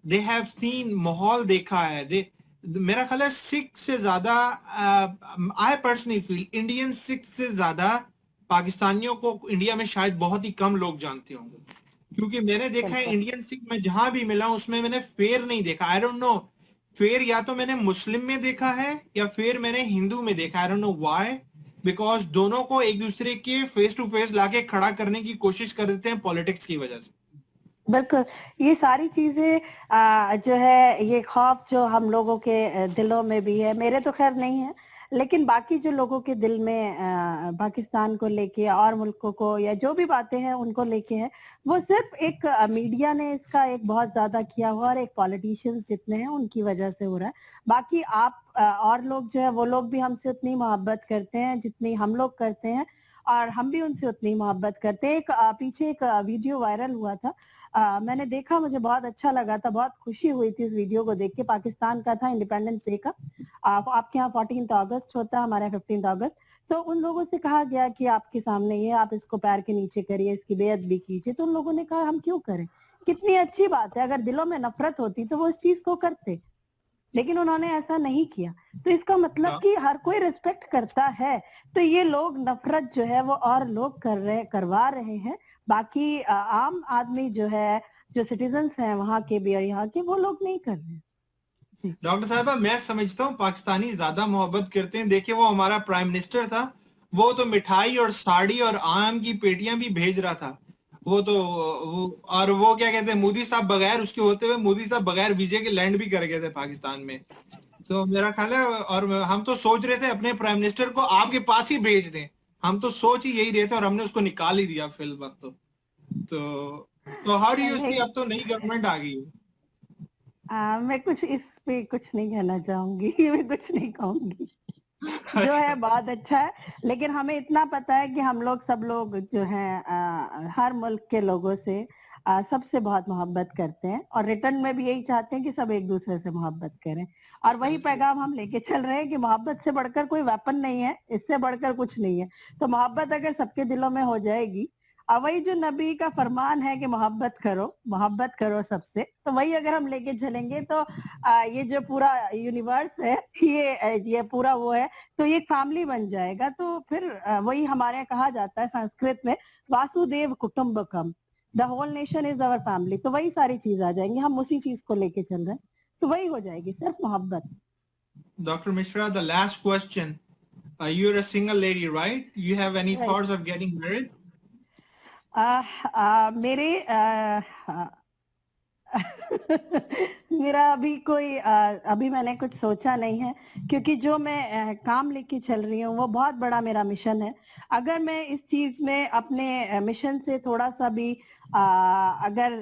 They have seen, माहौल देखा है। दे, मेरा ख्याल है सिख से ज्यादा, I personally feel Indian Sikh से ज्यादा पाकिस्तानियों को इंडिया में शायद बहुत ही कम लोग जानते होंगे, क्योंकि मैंने देखा है बिल्कुल इंडियन सिख में जहां भी मिला हूं उसमें मैंने फेर नहीं देखा। आई डोंट नो, फेर या तो मैंने मुस्लिम में देखा है या फिर मैंने हिंदू में देखा। I don't know why, because दोनों को एक दूसरे के फेस टू फेस लाके खड़ा करने की कोशिश कर देते हैं पॉलिटिक्स की वजह से। बिल्कुल, ये सारी चीजें जो है, ये खौफ जो हम लोगों के दिलों में भी है, मेरे तो खैर नहीं है, लेकिन बाकी जो लोगों के दिल में पाकिस्तान को लेके और मुल्कों को, या जो भी बातें हैं उनको लेके है, वो सिर्फ एक मीडिया ने इसका एक बहुत ज्यादा किया हुआ, और एक पॉलिटिशियंस जितने हैं उनकी वजह से हो रहा है। बाकी आप और लोग जो है, वो लोग भी हमसे उतनी मोहब्बत करते हैं जितनी हम लोग करते हैं, और हम भी उनसे उतनी मोहब्बत करते हैं। एक पीछे एक वीडियो वायरल हुआ था, मैंने देखा, मुझे बहुत अच्छा लगा था, बहुत खुशी हुई थी इस वीडियो को देख के। पाकिस्तान का था, इंडिपेंडेंस डे का। आपके यहाँ 14 अगस्त होता है, हमारे यहाँ 15 अगस्त। तो उन लोगों से कहा गया कि आपके सामने ये, आप इसको पैर के नीचे करिए, इसकी बेइज्जत भी कीजिए। तो उन लोगों ने कहा हम क्यों करें, कितनी अच्छी बात है, अगर दिलों में नफरत होती तो वो इस चीज को करते, लेकिन उन्होंने ऐसा नहीं किया। तो इसका मतलब कि हर कोई रिस्पेक्ट करता है। तो ये लोग नफरत जो है वो और लोग करवा रहे हैं। बाकी आम आदमी जो है, जो सिटीजन्स हैं वहाँ के भी और यहाँ के, वो लोग नहीं कर रहे हैं जी। डॉक्टर साहबा, मैं समझता हूँ पाकिस्तानी ज्यादा मोहब्बत करते हैं। देखिए वो हमारा प्राइम मिनिस्टर था, वो तो मिठाई और साड़ी और आम की पेटियां भी भेज रहा था। वो तो वो, और वो क्या कहते हैं, मोदी साहब बगैर उसके होते हुए, मोदी साहब बगैर वीजे के लैंड भी कर गए थे पाकिस्तान में। तो मेरा ख्याल है, और हम तो सोच रहे थे अपने प्राइम मिनिस्टर को आपके पास ही भेज दें, हम तो सोच ही यही रहे थे, और हमने उसको निकाल ही दिया फिल वक्त। तो हर यू सी, नहीं, अब तो नई गवर्नमेंट आ गई है। मैं कुछ इस पे कुछ नहीं कहना चाहूंगी मैं कुछ नहीं कहूंगी। जो है अच्छा, बहुत अच्छा है, लेकिन हमें इतना पता है कि हम लोग सब लोग जो हैं हर मुल्क के लोगों से सबसे बहुत मोहब्बत करते हैं, और रिटर्न में भी यही चाहते हैं कि सब एक दूसरे से मोहब्बत करें। और वही पैगाम हम लेके चल रहे हैं कि मोहब्बत से बढ़कर कोई वेपन नहीं है, इससे बढ़कर कुछ नहीं है। तो मोहब्बत अगर सबके दिलों में हो जाएगी, और वही जो नबी का फरमान है कि मोहब्बत करो सबसे, तो वही अगर हम लेके चलेंगे, तो ये जो पूरा यूनिवर्स है, ये पूरा वो है, तो ये फैमिली बन जाएगा। तो फिर वही हमारे यहाँ कहा जाता है संस्कृत में, Vasudev कुटुंबकम। the whole nation is our family, तो वही सारी चीज आ जाएंगी, हम उसी चीज को लेके चल रहे हैं, तो वही हो जाएगी, सिर्फ मोहब्बत. Dr. Mishra, the last question. You're a single lady, right? You have any Right. thoughts of getting married? मेरे मेरा अभी मैंने कुछ सोचा नहीं है, क्योंकि जो मैं काम लेके चल रही हूँ वो बहुत बड़ा मेरा मिशन है. अगर मैं इस चीज में अपने मिशन से थोड़ा सा भी अगर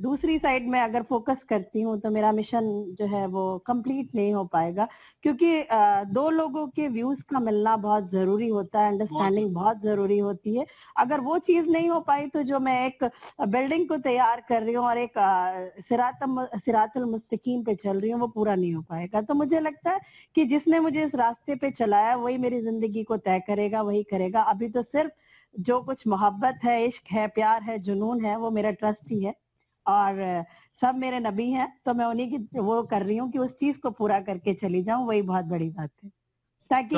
दूसरी साइड में अगर फोकस करती हूँ तो मेरा मिशन जो है वो कंप्लीट नहीं हो पाएगा, क्योंकि दो लोगों के व्यूज का मिलना बहुत जरूरी होता है, अंडरस्टैंडिंग बहुत जरूरी होती है. अगर वो चीज नहीं हो पाई तो जो मैं एक बिल्डिंग को तैयार कर रही हूँ और एक सिरातुल मुस्तकीम पे चल रही हूँ, वो पूरा नहीं हो पाएगा. तो मुझे लगता है कि जिसने मुझे इस रास्ते पे चलाया वही मेरी जिंदगी को तय करेगा, वही करेगा. अभी तो सिर्फ जो कुछ मोहब्बत है, इश्क है, प्यार है, जुनून है, वो मेरा ट्रस्ट ही है, और सब मेरे नबी हैं, तो मैं उन्हीं की वो कर रही हूँ कि उस चीज को पूरा करके चली जाऊं, वही बहुत बड़ी बात है, ताकि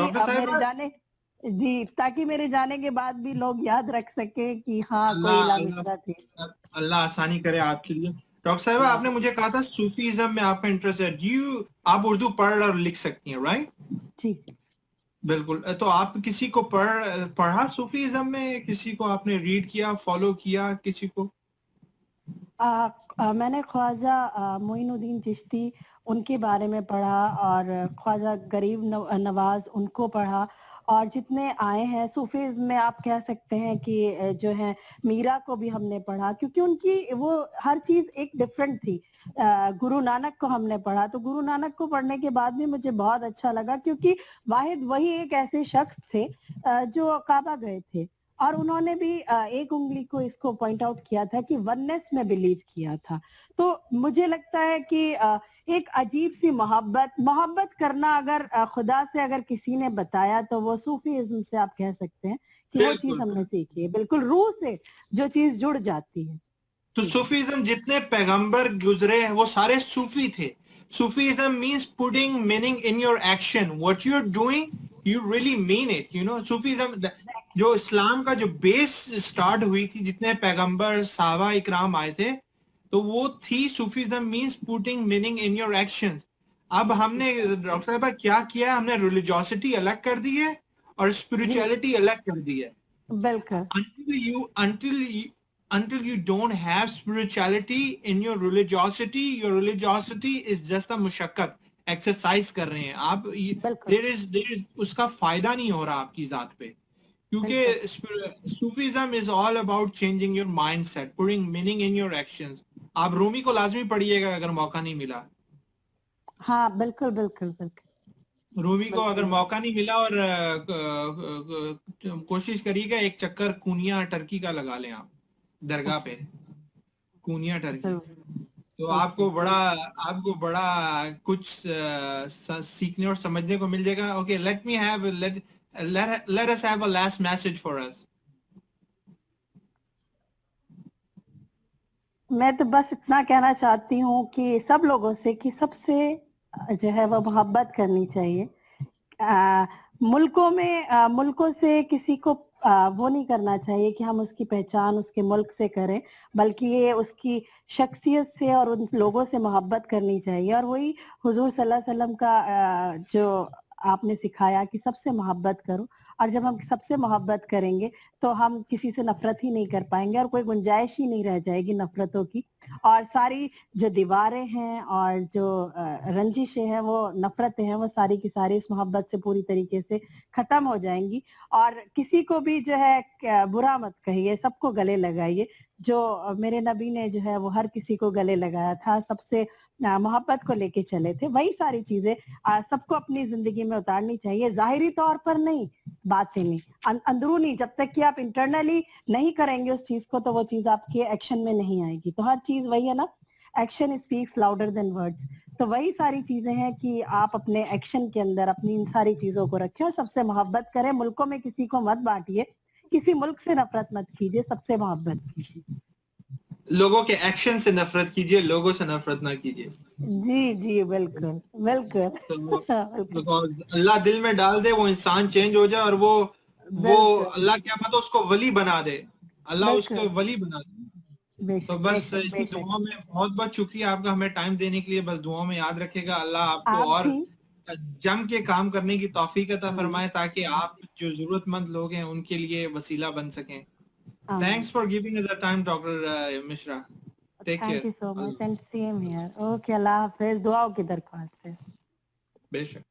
ताकि मेरे जाने के बाद भी लोग याद रख सके कि हाँ कोई इला मिश्रा थी. अल्लाह आसानी करे आपके लिए. डॉक्टर साहिबा, आपने मुझे कहा था सूफीज्म में आपका इंटरेस्ट है. आप उर्दू पढ़ और लिख सकती हैं, राइट? ठीक. बिल्कुल. तो आप किसी को पढ़ा सूफीज्म में? किसी को आपने रीड किया, फॉलो किया किसी को? मैंने ख्वाजा मोइनुद्दीन चिश्ती उनके बारे में पढ़ा, और ख्वाजा गरीब नवाज उनको पढ़ा, और जितने आए हैं सूफीज में आप कह सकते हैं कि जो है मीरा को भी हमने पढ़ा, क्योंकि उनकी वो हर चीज एक डिफरेंट थी. गुरु नानक को हमने पढ़ा, तो गुरु नानक को पढ़ने के बाद भी मुझे बहुत अच्छा लगा, क्योंकि वाहिद वही एक ऐसे शख्स थे जो काबा गए थे, और उन्होंने भी एक उंगली को इसको पॉइंट आउट किया था कि वननेस में बिलीव किया था. तो मुझे लगता है कि एक अजीब सी मोहब्बत करना अगर खुदा से अगर किसी ने बताया तो वो सूफीइज्म से आप कह सकते हैं कि वो चीज हमने सीखी है, बिल्कुल रूह से जो चीज जुड़ जाती है. तो सूफीज्म जितने पैगंबर गुजरे हैं वो सारे सूफी थे. Sufism means putting meaning in your action. What you are doing you really mean it, you know. Sufism जो इस्लाम का जो बेस स्टार्ट हुई थी, जितने पैगंबर साहबा इकराम आए थे, तो वो थी Sufism means putting meaning in your actions. अब हमने डॉक्टर साहबा क्या किया, हमने रिलीजियोसिटी अलग कर दी है और स्पिरिचुअलिटी अलग कर दी है. Until you don't have spirituality in your religiosity is just a मुशक्कत. एक्सरसाइज कर रहे हैं आप. there is उसका फायदा नहीं हो रहा आपकी जात पे, क्योंकि Sufism is all about changing your mindset, putting meaning in your actions. आप रूमी को लाजमी पढ़िएगा अगर मौका नहीं मिला. हाँ बिल्कुल बिल्कुल बिल्कुल. रूमी को अगर मौका नहीं मिला, और कोशिश करिएगा एक चक्कर कूनिया टर्की का लगा लें आप दरगाह पे. कूनिया टर्की तो आपको बड़ा कुछ सीखने और समझने को मिल जाएगा. Okay, let us have a last message for us. मैं तो बस इतना कहना चाहती हूँ कि सब लोगों से कि सबसे जो है वो मोहब्बत करनी चाहिए. मुल्कों से किसी को वो नहीं करना चाहिए कि हम उसकी पहचान उसके मुल्क से करें, बल्कि ये उसकी शख्सियत से और उन लोगों से मोहब्बत करनी चाहिए. और वही हुजूर सल्लल्लाहु अलैहि वसल्लम का जो आपने सिखाया कि सबसे मोहब्बत करो, और जब हम सबसे मोहब्बत करेंगे तो हम किसी से नफरत ही नहीं कर पाएंगे, और कोई गुंजाइश ही नहीं रह जाएगी नफरतों की. और सारी जो दीवारें हैं और जो रंजिशें हैं, वो नफरतें हैं, वो सारी की सारी इस मोहब्बत से पूरी तरीके से खत्म हो जाएंगी. और किसी को भी जो है बुरा मत कहिए, सबको गले लगाइए. जो मेरे नबी ने जो है वो हर किसी को गले लगाया था, सबसे मोहब्बत को लेके चले थे. वही सारी चीजें सबको अपनी जिंदगी में उतारनी चाहिए, जाहिरी तौर पर नहीं, बातिनी अंदरूनी. जब तक कि आप इंटरनली नहीं करेंगे उस चीज को, तो वो चीज आपके एक्शन में नहीं आएगी. तो हर चीज वही है ना, action speaks louder than words. तो वही सारी चीजें हैं कि आप अपने एक्शन के अंदर अपनी इन सारी चीजों को रखें और सबसे मोहब्बत करें. मुल्कों में किसी को मत बांटिए, किसी मुल्क से नफरत मत कीजिए, सबसे मोहब्बत कीजिए. लोगों के एक्शन से नफरत कीजिए, लोगों से नफरत ना कीजिए. जी जी बिल्कुल बिल्कुल. अल्लाह दिल में डाल दे, वो इंसान चेंज हो जाए, और वो अल्लाह क्या पता उसको वली बना दे, अल्लाह उसको वली बना दे. बेशक, तो बस बेशक, इसी बेशक। दुआ में बहुत बहुत शुक्रिया आपका हमें टाइम देने के लिए। बस दुआ में याद रखेगा, अल्लाह आपको आप और भी जम के काम करने की तौफीक अता आमीन, फरमाए, ताकि आप जो जरूरतमंद लोग हैं उनके लिए वसीला बन सकें। आमीन। Thanks for giving us the time, Dr. Mishra. Take thank care. You so much and same here. Okay, अल्लाह हाफिज। दुआओं की दरख्वास्त है। बेशक।